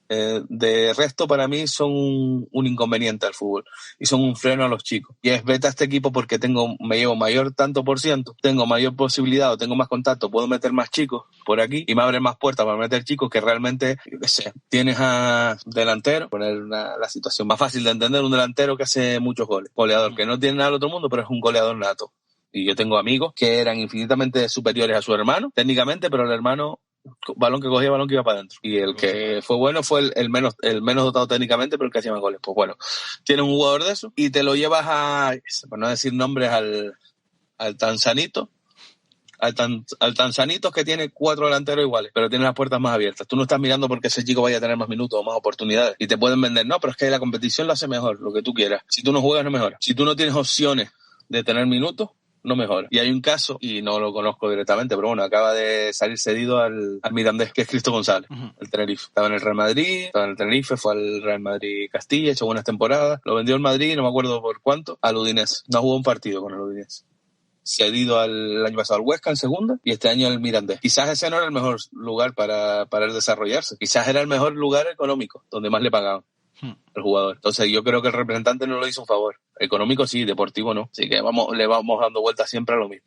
De resto, para mí son un inconveniente al fútbol y son un freno a los chicos. Y es vete a este equipo porque me llevo mayor tanto por ciento, tengo mayor posibilidad o tengo más contacto, puedo meter más chicos por aquí y me abren más puertas para meter chicos que realmente, yo qué sé, tienes a delantero, poner la situación más fácil de entender, un delantero que hace muchos goles, goleador que no tiene nada al otro mundo, pero es un goleador nato. Y yo tengo amigos que eran infinitamente superiores a su hermano, técnicamente, pero el hermano, balón que cogía, balón que iba para adentro. Y el que fue bueno fue el menos dotado técnicamente, pero el que hacía más goles. Pues bueno, tienes un jugador de eso y te lo llevas por no decir nombres, al tanzanito. Al tanzanito que tiene 4 delanteros iguales, pero tiene las puertas más abiertas. Tú no estás mirando porque ese chico vaya a tener más minutos o más oportunidades. Y te pueden vender, no, pero es que la competición lo hace mejor, lo que tú quieras. Si tú no juegas, no mejora. Si tú no tienes opciones de tener minutos, no mejora. Y hay un caso, y no lo conozco directamente, pero bueno, acaba de salir cedido al Mirandés, que es Cristo González, el Tenerife. Estaba en el Real Madrid, estaba en el Tenerife, fue al Real Madrid Castilla, hecho buenas temporadas. Lo vendió el Madrid, no me acuerdo por cuánto, al Udinese. No jugó un partido con el Udinese. Cedido el año pasado al Huesca en segunda y este año al Mirandés. Quizás ese no era el mejor lugar para él desarrollarse. Quizás era el mejor lugar económico, donde más le pagaban al jugador. Entonces yo creo que el representante no le hizo un favor. Económico sí, deportivo no. Así que le vamos dando vueltas siempre a lo mismo.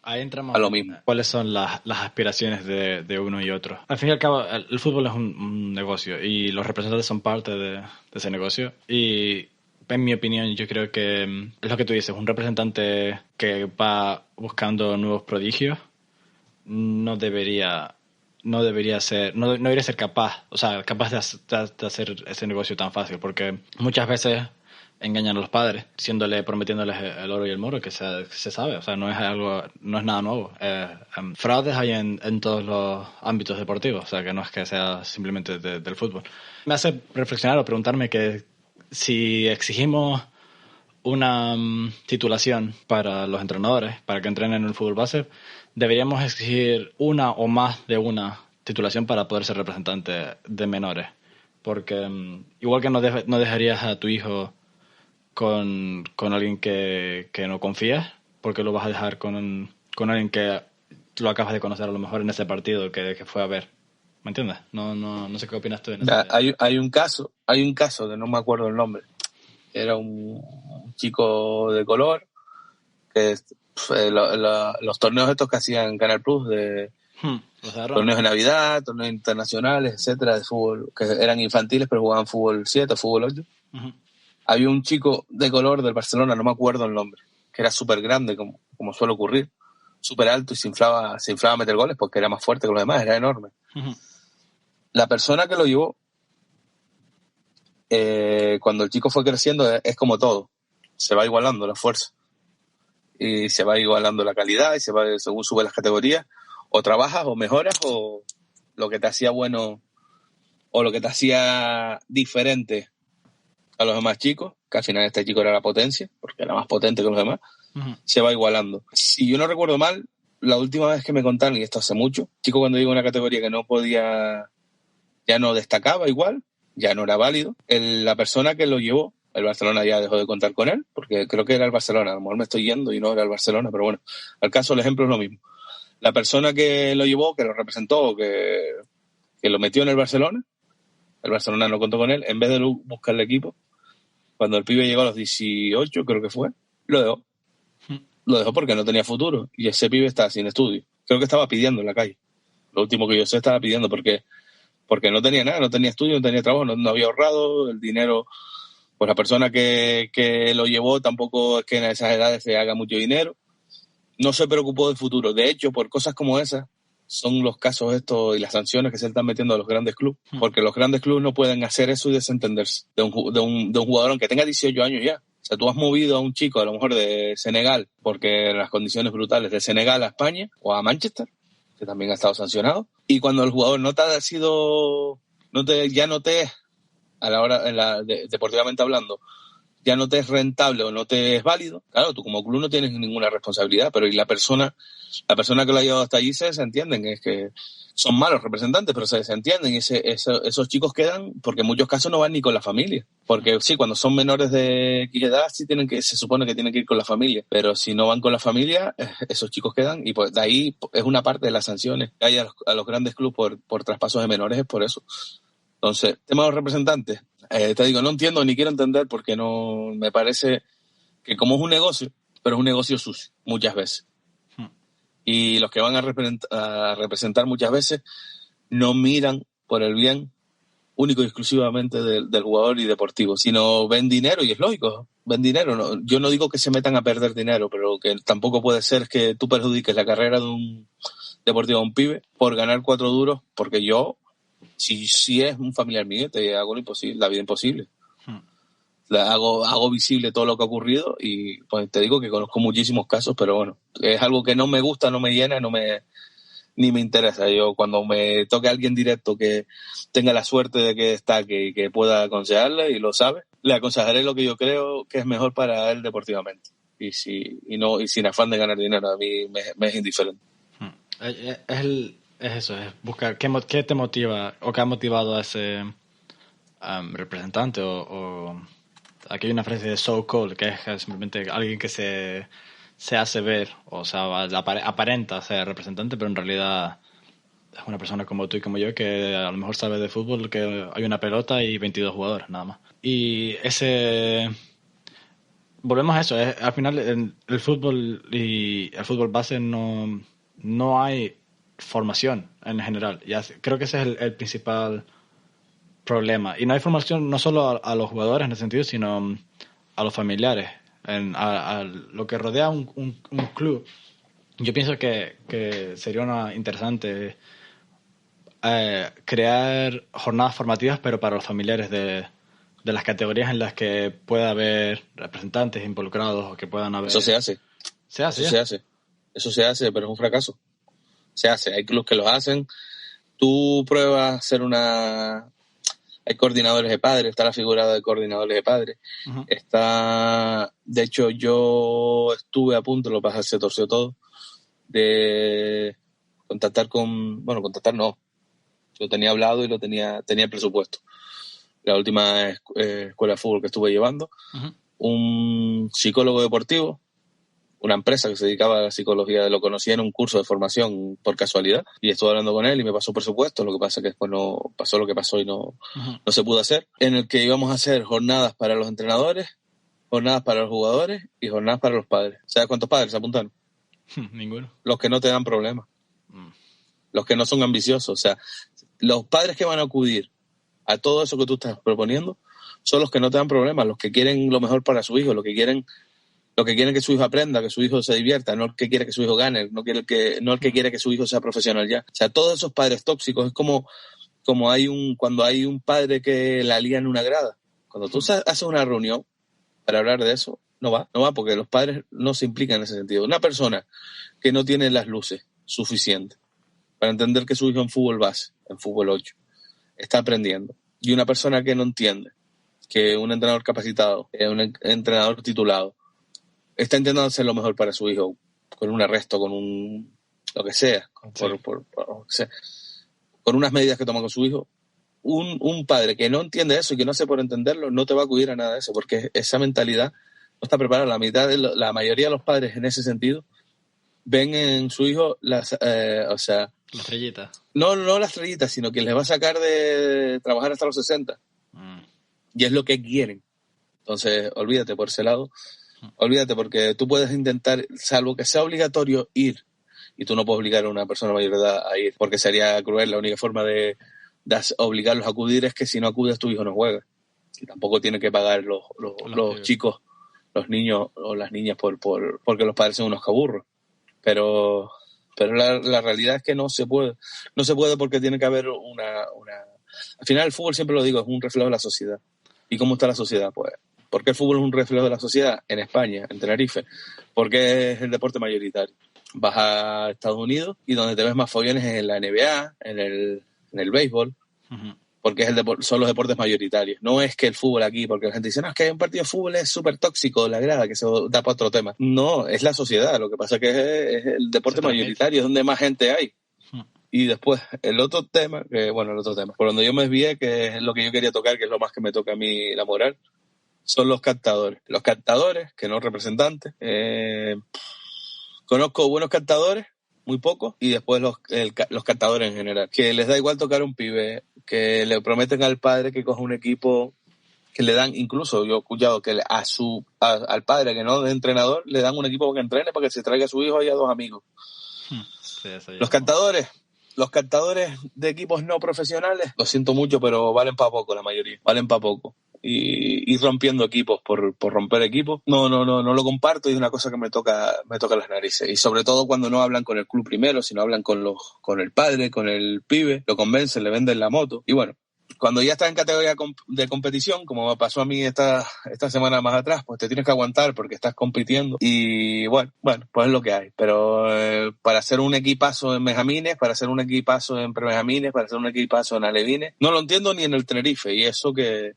Ahí entramos a lo mismo. ¿Cuáles son las aspiraciones de uno y otro? Al fin y al cabo, el fútbol es un negocio y los representantes son parte de ese negocio. Y en mi opinión, yo creo que es lo que tú dices, un representante que va buscando nuevos prodigios no debería ser capaz de hacer ese negocio tan fácil, porque muchas veces engañan a los padres, prometiéndoles el oro y el moro, que se sabe, o sea, no es nada nuevo. Fraudes hay en todos los ámbitos deportivos, o sea, que no es que sea simplemente del fútbol. Me hace reflexionar o preguntarme que si exigimos una titulación para los entrenadores, para que entrenen en el fútbol base, deberíamos exigir una o más de una titulación para poder ser representante de menores. Porque igual que no dejarías a tu hijo con alguien que no confías, porque lo vas a dejar con alguien que lo acabas de conocer a lo mejor en ese partido que fue a ver. ¿Me entiendes? No sé qué opinas tú en eso. Hay un caso que no me acuerdo el nombre. Era un chico de color que los torneos estos que hacían Canal Plus de torneos de Navidad, torneos internacionales, etcétera, de fútbol, que eran infantiles pero jugaban fútbol 7 o fútbol 8. Había un chico de color del Barcelona, no me acuerdo el nombre, que era súper grande, como suele ocurrir, súper alto y se inflaba a meter goles porque era más fuerte que los demás, era enorme. La persona que lo llevó, cuando el chico fue creciendo, es como todo, se va igualando la fuerza y se va igualando la calidad y según sube las categorías, o trabajas o mejoras o lo que te hacía bueno o lo que te hacía diferente a los demás chicos, que al final este chico era la potencia, porque era más potente que los demás, se va igualando. Si yo no recuerdo mal, la última vez que me contaron, y esto hace mucho, chico cuando llegó a una categoría que no podía, ya no destacaba igual, ya no era válido, la persona que lo llevó, el Barcelona ya dejó de contar con él, porque creo que era el Barcelona, a lo mejor me estoy yendo y no era el Barcelona, pero bueno, al caso el ejemplo es lo mismo. La persona que lo llevó, que lo representó, que lo metió en el Barcelona no contó con él, en vez de buscar el equipo, cuando el pibe llegó a los 18, creo que fue, lo dejó. Lo dejó porque no tenía futuro y ese pibe está sin estudio. Creo que estaba pidiendo en la calle. Lo último que yo sé, estaba pidiendo porque no tenía nada, no tenía estudio, no tenía trabajo, no había ahorrado el dinero. Pues la persona que lo llevó tampoco es que en esas edades se haga mucho dinero. No se preocupó del futuro. De hecho, por cosas como esas, son los casos estos y las sanciones que se están metiendo a los grandes clubes, porque los grandes clubes no pueden hacer eso y desentenderse de un jugador aunque tenga 18 años ya. O sea, tú has movido a un chico a lo mejor de Senegal, porque las condiciones brutales, de Senegal a España o a Manchester, que también ha estado sancionado, y cuando el jugador a la hora, deportivamente hablando, ya no te es rentable o no te es válido, claro, tú como club no tienes ninguna responsabilidad, pero y la persona que lo ha llevado hasta allí se entienden, es que son malos representantes, pero se entienden y esos chicos quedan, porque en muchos casos no van ni con la familia, porque sí, cuando son menores de X edad sí se supone que tienen que ir con la familia, pero si no van con la familia, esos chicos quedan y pues de ahí es una parte de las sanciones que hay a los grandes clubes por traspasos de menores, es por eso. Entonces, tema de los representantes, te digo, no entiendo ni quiero entender porque no me parece que como es un negocio, pero es un negocio sucio muchas veces. Y los que van a representar muchas veces no miran por el bien único y exclusivamente del jugador y deportivo, sino ven dinero, y es lógico, ven dinero. No, yo no digo que se metan a perder dinero, pero que tampoco puede ser que tú perjudiques la carrera de un deportivo a un pibe por ganar 4 duros, porque yo, si es un familiar mío, te hago lo imposible, la vida imposible. Hago visible todo lo que ha ocurrido y pues te digo que conozco muchísimos casos, pero bueno, es algo que no me gusta, no me llena, ni me interesa. Yo cuando me toque a alguien directo que tenga la suerte de que destaque y que pueda aconsejarle y lo sabe, le aconsejaré lo que yo creo que es mejor para él deportivamente y sin afán de ganar dinero. A mí me es indiferente. Es eso, es buscar qué te motiva o qué ha motivado a ese representante o aquí hay una frase de so-called, que es simplemente alguien que se hace ver, o sea, aparenta ser representante, pero en realidad es una persona como tú y como yo que a lo mejor sabe de fútbol, que hay una pelota y 22 jugadores, nada más. Y volvemos a eso, al final el fútbol y el fútbol base no hay formación en general. Creo que ese es el principal problema. Y no hay formación no solo a los jugadores en ese sentido, sino a los familiares, a lo que rodea un club. Yo pienso que sería interesante crear jornadas formativas, pero para los familiares de las categorías en las que pueda haber representantes involucrados o que puedan haber... Eso se hace. Eso se hace, pero es un fracaso. Se hace. Hay clubes que lo hacen. Tú pruebas ser Hay coordinadores de padres, está la figura de coordinadores de padres. Uh-huh. De hecho, yo estuve a punto, lo que pasa es que se torció todo, de contactar no. Yo tenía hablado y tenía el presupuesto. La última escuela de fútbol que estuve llevando, uh-huh. Un psicólogo deportivo, una empresa que se dedicaba a la psicología, lo conocí en un curso de formación por casualidad y estuve hablando con él y me pasó presupuesto. Lo que pasa es que después no pasó lo que pasó y no se pudo hacer, en el que íbamos a hacer jornadas para los entrenadores, jornadas para los jugadores y jornadas para los padres. ¿Sabes cuántos padres se apuntaron? Ninguno. Los que no te dan problemas, los que no son ambiciosos. O sea, los padres que van a acudir a todo eso que tú estás proponiendo son los que no te dan problemas, los que quieren lo mejor para su hijo, los que quieren que su hijo aprenda, que su hijo se divierta, no el que quiere que su hijo gane, no el que quiere que su hijo sea profesional ya. O sea, todos esos padres tóxicos es como cuando hay un padre que la lía en una grada. Cuando tú haces una reunión para hablar de eso, no va porque los padres no se implican en ese sentido. Una persona que no tiene las luces suficientes para entender que su hijo en fútbol base, en fútbol 8, está aprendiendo, y una persona que no entiende que un entrenador capacitado, un entrenador titulado, está intentando hacer lo mejor para su hijo, con un arresto, con lo que sea, con unas medidas que toma con su hijo. Un padre que no entiende eso y que no hace por entenderlo, no te va a acudir a nada de eso, porque esa mentalidad no está preparada. La mayoría de los padres en ese sentido ven en su hijo la estrellita. No la estrellita, sino que les va a sacar de trabajar hasta los 60. Y es lo que quieren. Entonces, olvídate por ese lado. Olvídate, porque tú puedes intentar, salvo que sea obligatorio ir, y tú no puedes obligar a una persona mayor de edad a ir, porque sería cruel. La única forma de obligarlos a acudir es que si no acudes tu hijo no juega. Y tampoco tiene que pagar los chicos, los niños o las niñas porque los padres son unos caburros. Pero la realidad es que no se puede porque tiene que haber al final el fútbol, siempre lo digo, es un reflejo de la sociedad. ¿Y cómo está la sociedad? Pues, ¿por qué el fútbol es un reflejo de la sociedad? En España, en Tenerife, porque es el deporte mayoritario. Vas a Estados Unidos y donde te ves más follones es en la NBA, en el béisbol, uh-huh. Porque son los deportes mayoritarios. No es que el fútbol aquí, porque la gente dice, no, es que un partido de fútbol es súper tóxico, la grada, que se da para otro tema. No, es la sociedad. Lo que pasa es que es el deporte mayoritario, es donde más gente hay. Uh-huh. Y después, el otro tema, por donde yo me desvié, que es lo que yo quería tocar, que es lo más que me toca a mí la moral, son los captadores. Los captadores, que no representantes. Conozco buenos captadores, muy pocos, y después los captadores en general, que les da igual tocar a un pibe que le prometen al padre que coja un equipo, que le dan, incluso yo he escuchado que al padre que no es entrenador, le dan un equipo que entrene para que se traiga a su hijo y a 2 amigos. Sí, eso ya Los cantadores de equipos no profesionales, lo siento mucho, pero valen para poco la mayoría, valen para poco. Y rompiendo equipos por romper equipos, no lo comparto, y es una cosa que me toca las narices. Y sobre todo cuando no hablan con el club primero, sino hablan con el padre, con el pibe, lo convencen, le venden la moto. Y bueno, cuando ya estás en categoría de competición, como me pasó a mí esta semana más atrás, pues te tienes que aguantar porque estás compitiendo. Y bueno, pues es lo que hay. Pero para hacer un equipazo en Benjamines, para hacer un equipazo en Prebenjamines, para hacer un equipazo en Alevines, no lo entiendo ni en el Tenerife. Y eso que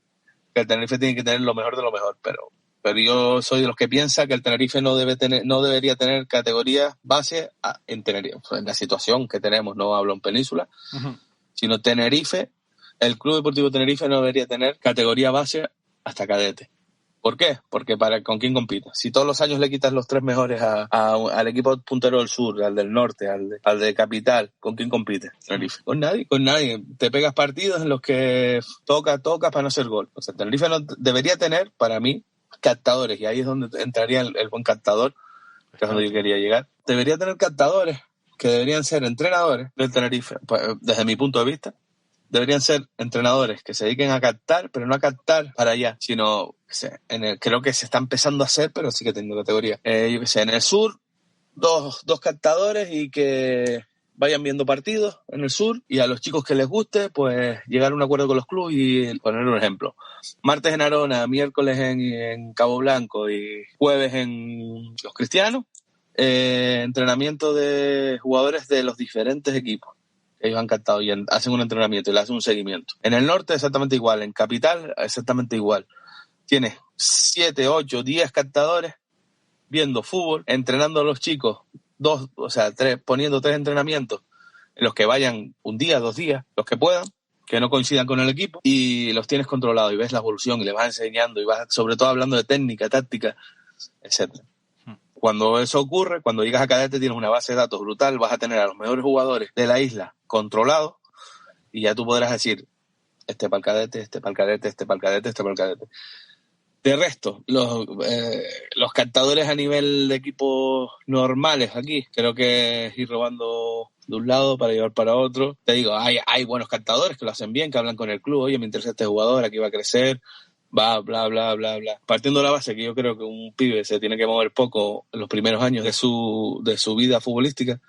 el Tenerife tiene que tener lo mejor de lo mejor. Pero yo soy de los que piensa que el Tenerife no debería tener categoría base en Tenerife. En la situación que tenemos, no hablo en Península, sino Tenerife. El Club Deportivo Tenerife no debería tener categoría base hasta cadete. ¿Por qué? Porque ¿con quién compite? Si todos los años le quitas los 3 mejores al equipo puntero del sur, al del norte, al de capital, ¿con quién compite Tenerife? Con nadie. Te pegas partidos en los que toca para no hacer gol. O sea, Tenerife no debería tener, para mí, captadores, y ahí es donde entraría el buen captador, que es donde yo quería llegar. Debería tener captadores que deberían ser entrenadores del Tenerife, desde mi punto de vista. Deberían ser entrenadores que se dediquen a captar, pero no a captar para allá, sino, creo que se está empezando a hacer, pero sí que teniendo categoría. En el sur, dos captadores y que vayan viendo partidos en el sur, y a los chicos que les guste, pues llegar a un acuerdo con los clubes y poner un ejemplo. Martes en Arona, miércoles en Cabo Blanco y jueves en Los Cristianos, entrenamiento de jugadores de los diferentes equipos. Ellos han captado y hacen un entrenamiento y le hacen un seguimiento. En el norte exactamente igual, en Capital exactamente igual. Tienes 7, 8, 10 captadores viendo fútbol, entrenando a los chicos, 3, poniendo 3 entrenamientos en los que vayan un día, 2 días, los que puedan, que no coincidan con el equipo, y los tienes controlados y ves la evolución y le vas enseñando y vas sobre todo hablando de técnica, táctica, etcétera. Cuando eso ocurre, cuando llegas a cadete tienes una base de datos brutal, vas a tener a los mejores jugadores de la isla controlados y ya tú podrás decir este para el cadete, este para el cadete, este para el cadete, este para el cadete. De resto, los captadores a nivel de equipos normales aquí, creo que es ir robando de un lado para llevar para otro. Te digo, hay buenos captadores que lo hacen bien, que hablan con el club, oye, me interesa este jugador, aquí va a crecer, bla, bla, bla. Partiendo de la base que yo creo que un pibe se tiene que mover poco en los primeros años de su vida futbolística,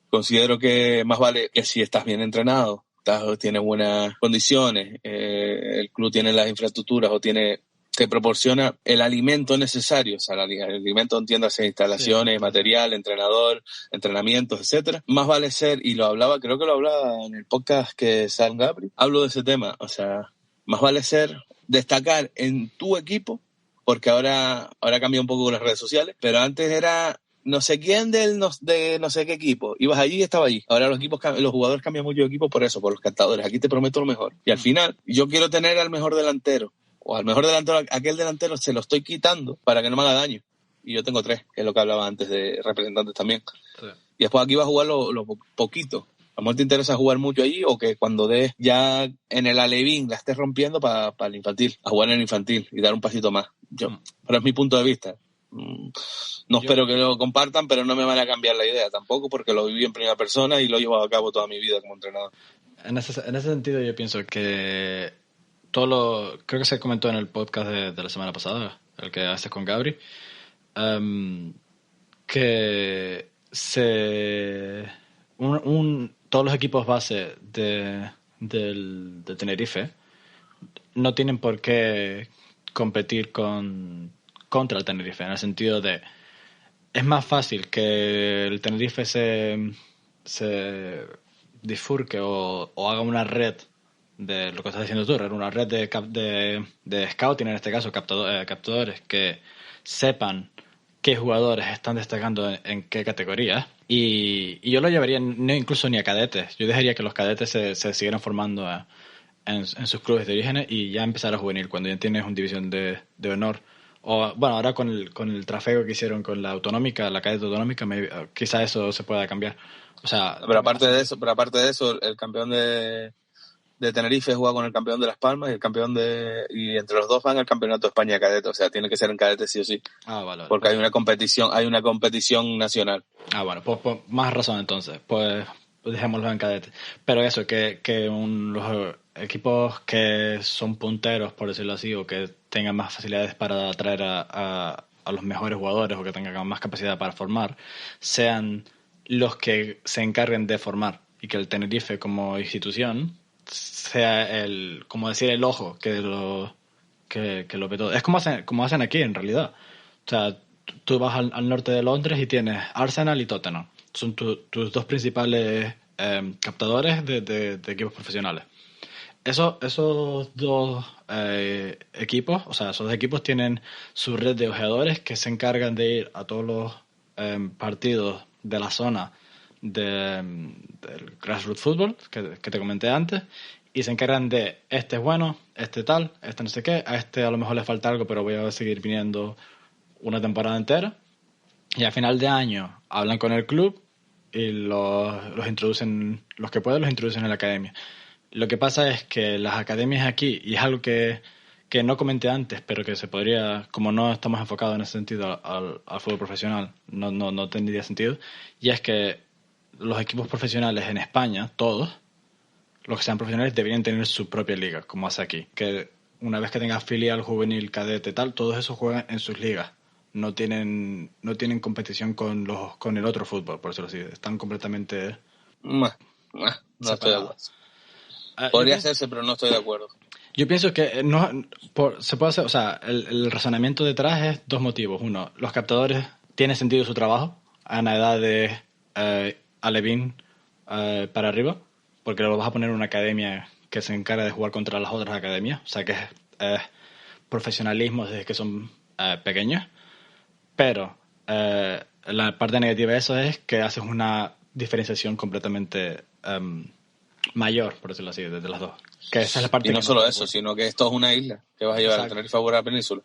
considero que más vale que si estás bien entrenado, tienes buenas condiciones, el club tiene las infraestructuras o te proporciona el alimento necesario, o sea, el alimento, entiéndase, instalaciones, sí, material, entrenador, entrenamientos, etcétera. Más vale ser, y creo que lo hablaba en el podcast que San Gabri, hablo de ese tema, o sea, más vale destacar en tu equipo, porque ahora cambia un poco con las redes sociales, pero antes era no sé quién de no sé qué equipo, ibas allí y estaba allí. Ahora los jugadores cambian mucho de equipo por eso, por los captadores. Aquí te prometo lo mejor. Y al final, yo quiero tener al mejor delantero, o al mejor delantero, aquel delantero se lo estoy quitando para que no me haga daño. Y yo tengo 3, que es lo que hablaba antes de representantes también. Sí. Y después aquí vas a jugar lo poquito. A lo mejor te interesa jugar mucho allí, o que cuando des ya en el alevín la estés rompiendo para el infantil, a jugar en el infantil y dar un pasito más. Pero es mi punto de vista. No espero que lo compartan, pero no me van a cambiar la idea tampoco, porque lo viví en primera persona y lo he llevado a cabo toda mi vida como entrenador. En ese sentido yo pienso que creo que se comentó en el podcast de la semana pasada, el que haces con Gabri, que todos los equipos base del Tenerife no tienen por qué competir contra el Tenerife, en el sentido de es más fácil que el Tenerife se bifurque o haga una red de lo que estás diciendo tú, una red de scouting, en este caso captadores que sepan qué jugadores están destacando en qué categoría, y yo lo llevaría no incluso ni a cadetes. Yo dejaría que los cadetes se siguieran formando en sus clubes de origen y ya empezar a juvenil cuando ya tienes una división de honor. O bueno, ahora con el trafego que hicieron con la autonómica, la cadete autonómica, quizá eso se pueda cambiar. O sea, pero aparte de eso, el campeón de de Tenerife juega con el campeón de Las Palmas y entre los dos van al campeonato de España de cadete, o sea, tiene que ser en cadete sí o sí. Vale. Porque hay una competición nacional. Bueno, pues más razón entonces, pues dejémoslo en cadete. Pero eso, que los equipos que son punteros, por decirlo así, o que tengan más facilidades para atraer a los mejores jugadores o que tengan más capacidad para formar, sean los que se encarguen de formar, y que el Tenerife como institución sea el ojo que lo ve todo. Es como hacen aquí en realidad. O sea, tú vas al norte de Londres y tienes Arsenal y Tottenham. Son tus dos principales captadores de equipos profesionales. Esos dos equipos, o sea, esos dos equipos tienen su red de ojeadores que se encargan de ir a todos los partidos de la zona del grassroots football que te comenté antes, y se encargan de este es bueno, este tal, este no sé qué, a este a lo mejor le falta algo, pero voy a seguir viniendo una temporada entera, y a final de año hablan con el club y los introducen, los que pueden los introducen en la academia. Lo que pasa es que las academias aquí, y es algo que no comenté antes, pero que se podría, como no estamos enfocados en ese sentido al fútbol profesional, no tendría sentido, y es que los equipos profesionales en España, todos, los que sean profesionales, deberían tener su propia liga, como hace aquí. Que una vez que tengas filial, juvenil, cadete, tal, todos esos juegan en sus ligas. No tienen competición con el otro fútbol, por decirlo así. Están completamente No estoy de acuerdo. Podría hacerse, pero no estoy de acuerdo. Yo pienso que se puede hacer, o sea, el razonamiento detrás es dos motivos. Uno, los captadores tienen sentido su trabajo a una edad de alevín para arriba, porque lo vas a poner en una academia que se encarga de jugar contra las otras academias, o sea que es profesionalismo desde que son pequeños. Pero la parte negativa de eso es que haces una diferenciación completamente mayor, por decirlo así, desde las dos. Que esa es la parte y no solo eso, sino que esto es una isla que vas a llevar a Tenerife a la península.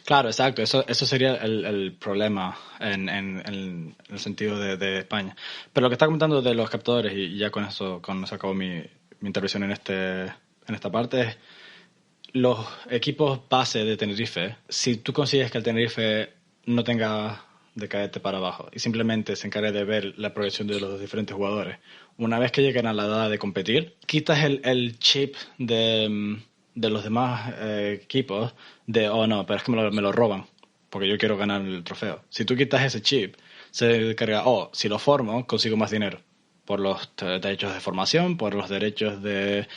Claro, exacto. Eso sería el problema en el sentido de España. Pero lo que está comentando de los captadores, y ya con eso acabó mi intervención en esta parte, es los equipos base de Tenerife. Si tú consigues que el Tenerife no tenga de cadete para abajo y simplemente se encargue de ver la progresión de los diferentes jugadores, una vez que lleguen a la edad de competir, quitas el chip de los demás equipos de, oh no, pero es que me lo roban porque yo quiero ganar el trofeo. Si tú quitas ese chip, se carga, si lo formo, consigo más dinero por los derechos de formación, por los derechos de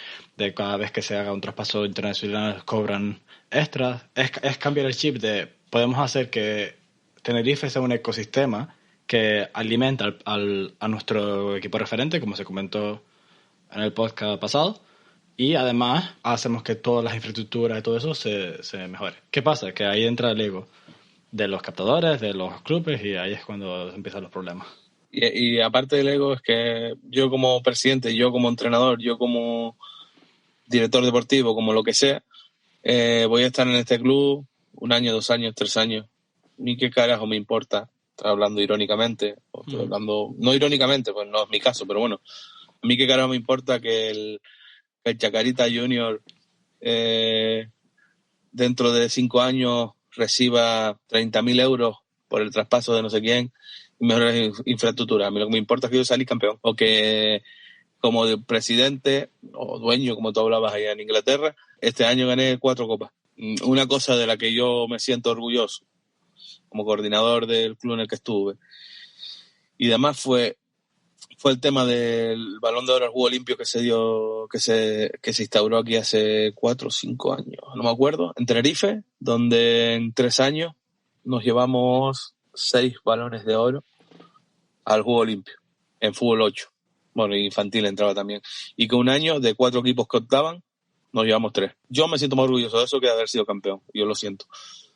cada vez que se haga un traspaso internacional cobran extras. Es cambiar el chip de podemos hacer que Tenerife sea un ecosistema que alimenta a nuestro equipo referente, como se comentó en el podcast pasado, y además hacemos que todas las infraestructuras y todo eso se mejore. ¿Qué pasa? Que ahí entra el ego de los captadores, de los clubes, y ahí es cuando empiezan los problemas. Y aparte del ego es que yo como presidente, yo como entrenador, yo como director deportivo, como lo que sea, voy a estar en este club 1 año, 2 años, 3 años. Ni qué carajo me importa. Estoy hablando irónicamente, o estoy hablando no irónicamente, pues no es mi caso, pero bueno, a mí qué carajo me importa que el Chacarita Junior dentro de 5 años reciba 30.000 euros por el traspaso de no sé quién y mejores infraestructuras. A mí lo que me importa es que yo salí campeón, o que como presidente o dueño, como tú hablabas allá en Inglaterra, este año gané 4 copas. Una cosa de la que yo me siento orgulloso como coordinador del club en el que estuve. Y además fue el tema del Balón de Oro al Juego Limpio que se instauró aquí hace 4 o 5 años, no me acuerdo, en Tenerife, donde en 3 años nos llevamos 6 balones de oro al Juego Limpio, en fútbol 8. Bueno, infantil entraba también. Y que un año de 4 equipos que optaban, nos llevamos 3. Yo me siento más orgulloso de eso que de haber sido campeón. Yo lo siento.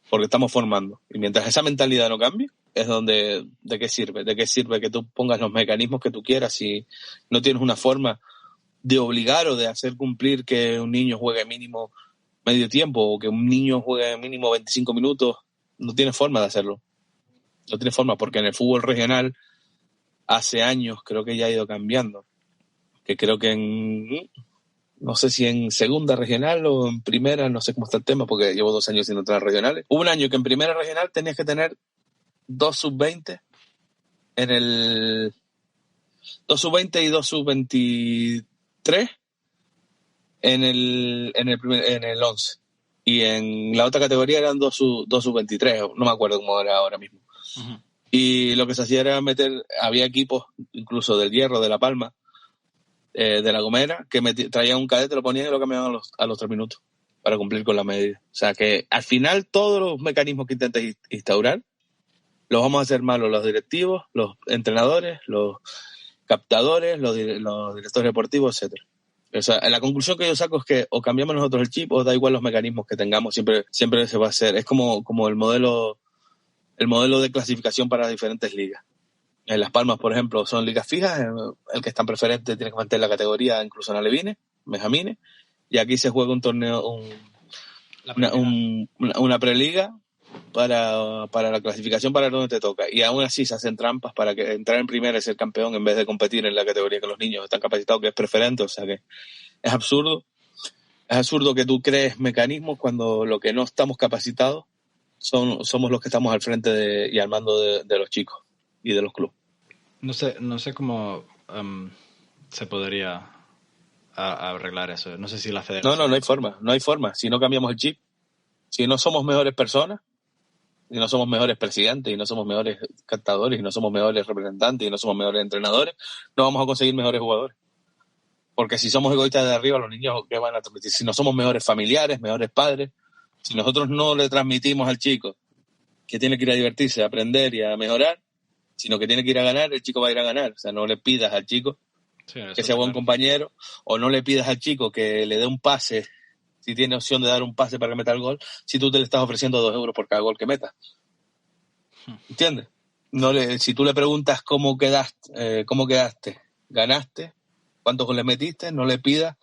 Porque estamos formando. Y mientras esa mentalidad no cambie, es donde, ¿de qué sirve? ¿De qué sirve que tú pongas los mecanismos que tú quieras si no tienes una forma de obligar o de hacer cumplir que un niño juegue mínimo medio tiempo o que un niño juegue mínimo 25 minutos? No tiene forma de hacerlo. No tiene forma, porque en el fútbol regional hace años creo que ya ha ido cambiando. Que creo que no sé si en segunda regional o en primera, no sé cómo está el tema, porque llevo 2 años sin entrar a regionales. Hubo un año que en primera regional tenías que tener 2 sub-20 en el 2 sub-20 y 2 sub-23 en el 11. Y en la otra categoría eran 2 sub-23, no me acuerdo cómo era ahora mismo. Uh-huh. Y lo que se hacía era había equipos, incluso del Hierro, de La Palma, de La Gomera, que traían un cadete, lo ponían y lo cambiaban a los 3 minutos para cumplir con la medida. O sea que al final todos los mecanismos que intentas instaurar los vamos a hacer malos los directivos, los entrenadores, los captadores, los directores deportivos, etcétera. O sea, la conclusión que yo saco es que o cambiamos nosotros el chip o da igual los mecanismos que tengamos, siempre se va a hacer. Es como el modelo de clasificación para diferentes ligas. En Las Palmas, por ejemplo, son ligas fijas, el que está en preferente tiene que mantener la categoría incluso en alevines, benjamines, y aquí se juega un torneo, una preliga para la clasificación para donde te toca, y aún así se hacen trampas para que entrar en primera y ser campeón en vez de competir en la categoría que los niños están capacitados, que es preferente. O sea que es absurdo que tú crees mecanismos cuando lo que no estamos capacitados somos los que estamos al frente y al mando de los chicos y de los clubes. No sé cómo se podría arreglar eso. No sé si la federación... No hay forma. Si no cambiamos el chip, si no somos mejores personas, y no somos mejores presidentes, y no somos mejores captadores, y no somos mejores representantes, y no somos mejores entrenadores, no vamos a conseguir mejores jugadores. Porque si somos egoístas de arriba, los niños, ¿qué van a transmitir? Si no somos mejores familiares, mejores padres, si nosotros no le transmitimos al chico que tiene que ir a divertirse, a aprender y a mejorar, sino que tiene que ir a ganar, el chico va a ir a ganar. O sea, no le pidas al chico que sea buen compañero, o no le pidas al chico que le dé un pase, si tiene opción de dar un pase para que meta el gol, si tú te le estás ofreciendo 2 euros por cada gol que meta. ¿Entiendes? Si tú le preguntas cómo quedaste, ganaste, cuántos goles metiste, no le pidas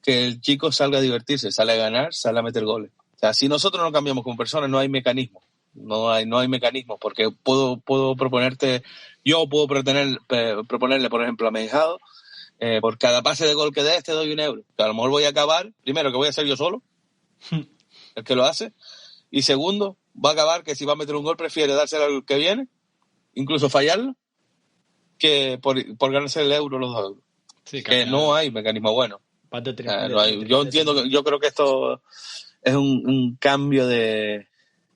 que el chico salga a divertirse, sale a ganar, sale a meter goles. O sea, si nosotros no cambiamos como personas, no hay mecanismo. No hay mecanismos, porque puedo proponerle, por ejemplo, a Menjado, por cada pase de gol que des te doy 1 euro. Que a lo mejor voy a acabar, primero, que voy a ser yo solo, el que lo hace, y segundo, va a acabar que si va a meter un gol prefiere dárselo al que viene, incluso fallarlo, que por ganarse el euro, los 2 euros. Sí, que no hay mecanismo bueno. Yo creo que esto es un cambio que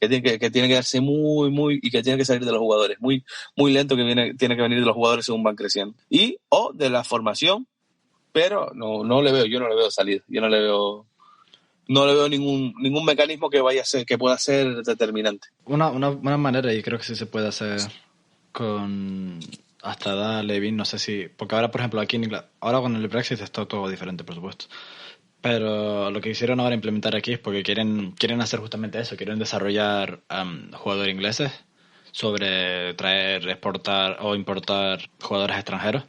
tiene que darse muy y que tiene que salir de los jugadores, muy lento, que tiene que venir de los jugadores según van creciendo, o de la formación, pero yo no le veo salida. Yo no le veo ningún mecanismo que pueda ser determinante. Una manera, y creo que sí se puede hacer con hasta edad Levin, no sé si, porque ahora, por ejemplo, aquí en Inglaterra, ahora con el Brexit está todo diferente, por supuesto. Pero lo que quisieron ahora implementar aquí es porque quieren hacer justamente eso, quieren desarrollar jugadores ingleses sobre traer, exportar o importar jugadores extranjeros.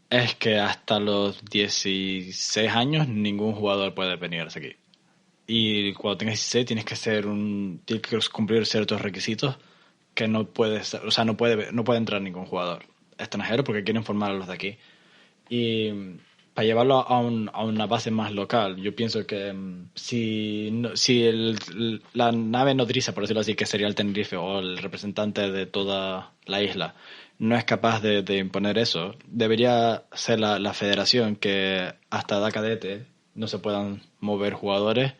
Es que hasta los 16 años ningún jugador puede venir aquí. Y cuando tengas 16 tienes que cumplir ciertos requisitos que no puede entrar ningún jugador extranjero porque quieren formar a los de aquí. Y para llevarlo a una base más local, yo pienso que si la nave nodriza, por decirlo así, que sería el Tenerife o el representante de toda la isla, no es capaz de imponer eso, debería ser la federación que hasta edad cadete no se puedan mover jugadores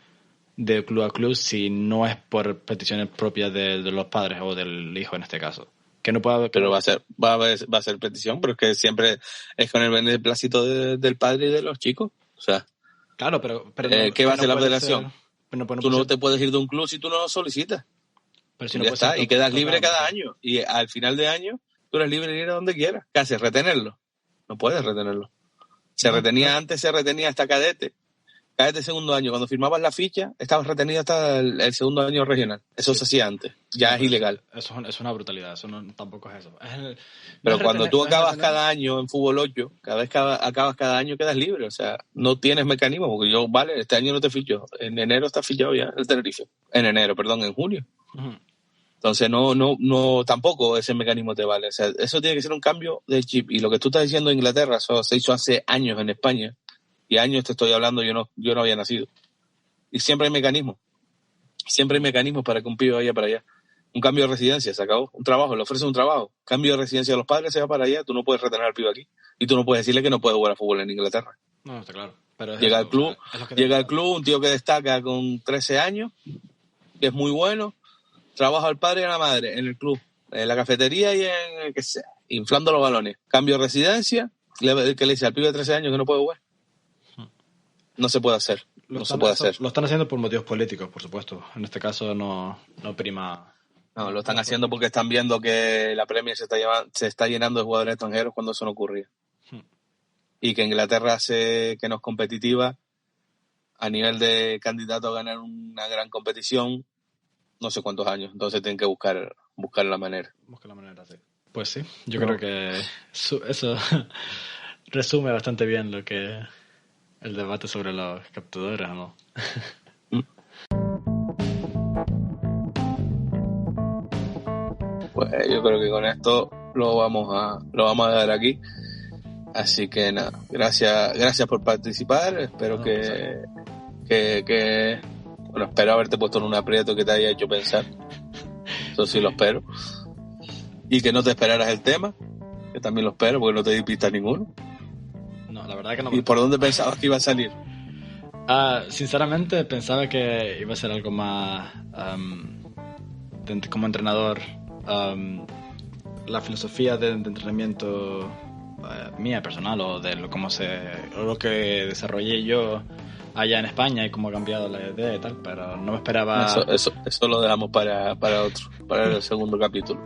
de club a club si no es por peticiones propias de los padres o del hijo en este caso. Que no pueda, pero va a ser petición, pero es que siempre es con el beneplácito del padre y de los chicos. O sea, claro, pero ¿qué va a hacer la federación? Tú no te puedes ir de un club si tú no lo solicitas. Pero si no, ya está, y quedas libre cada año. Y al final de año tú eres libre de ir a donde quieras. ¿Qué haces? ¿Retenerlo? No puedes retenerlo. Antes se retenía hasta cadete. Cadete segundo año. Cuando firmabas la ficha, estabas retenido hasta el segundo año regional. Eso se hacía antes. Ya es ilegal. Eso es una brutalidad. Eso tampoco es eso. Pero cuando tú acabas cada año en fútbol 8, cada vez que acabas cada año quedas libre. O sea, no tienes mecanismo. Porque este año no te ficho. En enero está fichado ya el Tenerife. En junio. Uh-huh. Entonces no tampoco ese mecanismo te vale. O sea, eso tiene que ser un cambio de chip. Y lo que tú estás diciendo en Inglaterra, eso se hizo hace años en España. y años te estoy hablando, yo no había nacido. Y siempre hay mecanismos para que un pibe vaya para allá. Un cambio de residencia, se acabó. Un trabajo, le ofrecen un trabajo. Cambio de residencia a los padres, se va para allá. Tú no puedes retener al pibe aquí. Y tú no puedes decirle que no puede jugar a fútbol en Inglaterra. No, está claro. Pero Llega al club, un tío que destaca con 13 años, que es muy bueno, trabaja al padre y a la madre en el club, en la cafetería y en el que sea, inflando los balones. Cambio de residencia, que le dice al pibe de 13 años que no puede jugar. No se puede hacer. Lo están haciendo por motivos políticos, por supuesto. En este caso no prima. No, lo están haciendo porque están viendo que la Premier se está llenando de jugadores extranjeros cuando eso no ocurría. Y que Inglaterra que no es competitiva a nivel de candidato a ganar una gran competición, no sé cuántos años. Entonces tienen que buscar la manera. Buscar la manera, sí. Pues sí, yo creo que eso resume bastante bien lo que el debate sobre los captadores, ¿no? Pues yo creo que con esto lo vamos a dejar aquí. Así que nada, gracias por participar. Espero espero haberte puesto en un aprieto que te haya hecho pensar. Eso sí lo espero. Y que no te esperaras el tema, que también lo espero, porque no te di pista ninguno. No, la verdad que no. ¿Y por dónde pensabas que iba a salir? Sinceramente pensaba que iba a ser algo más como entrenador, la filosofía de entrenamiento mía personal o de lo que desarrollé yo allá en España y cómo ha cambiado la idea y tal, pero no me esperaba. Eso lo dejamos para el segundo capítulo.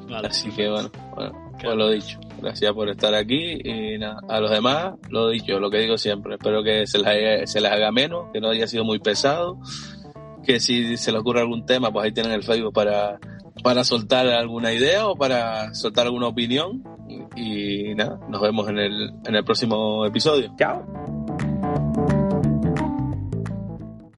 Vale. Así que bueno, pues lo dicho. Gracias por estar aquí y nada, a los demás, lo dicho, lo que digo siempre, espero que se les haga menos, que no haya sido muy pesado, que si se les ocurre algún tema, pues ahí tienen el Facebook para soltar alguna idea o para soltar alguna opinión y nada, nos vemos en el próximo episodio. Chao.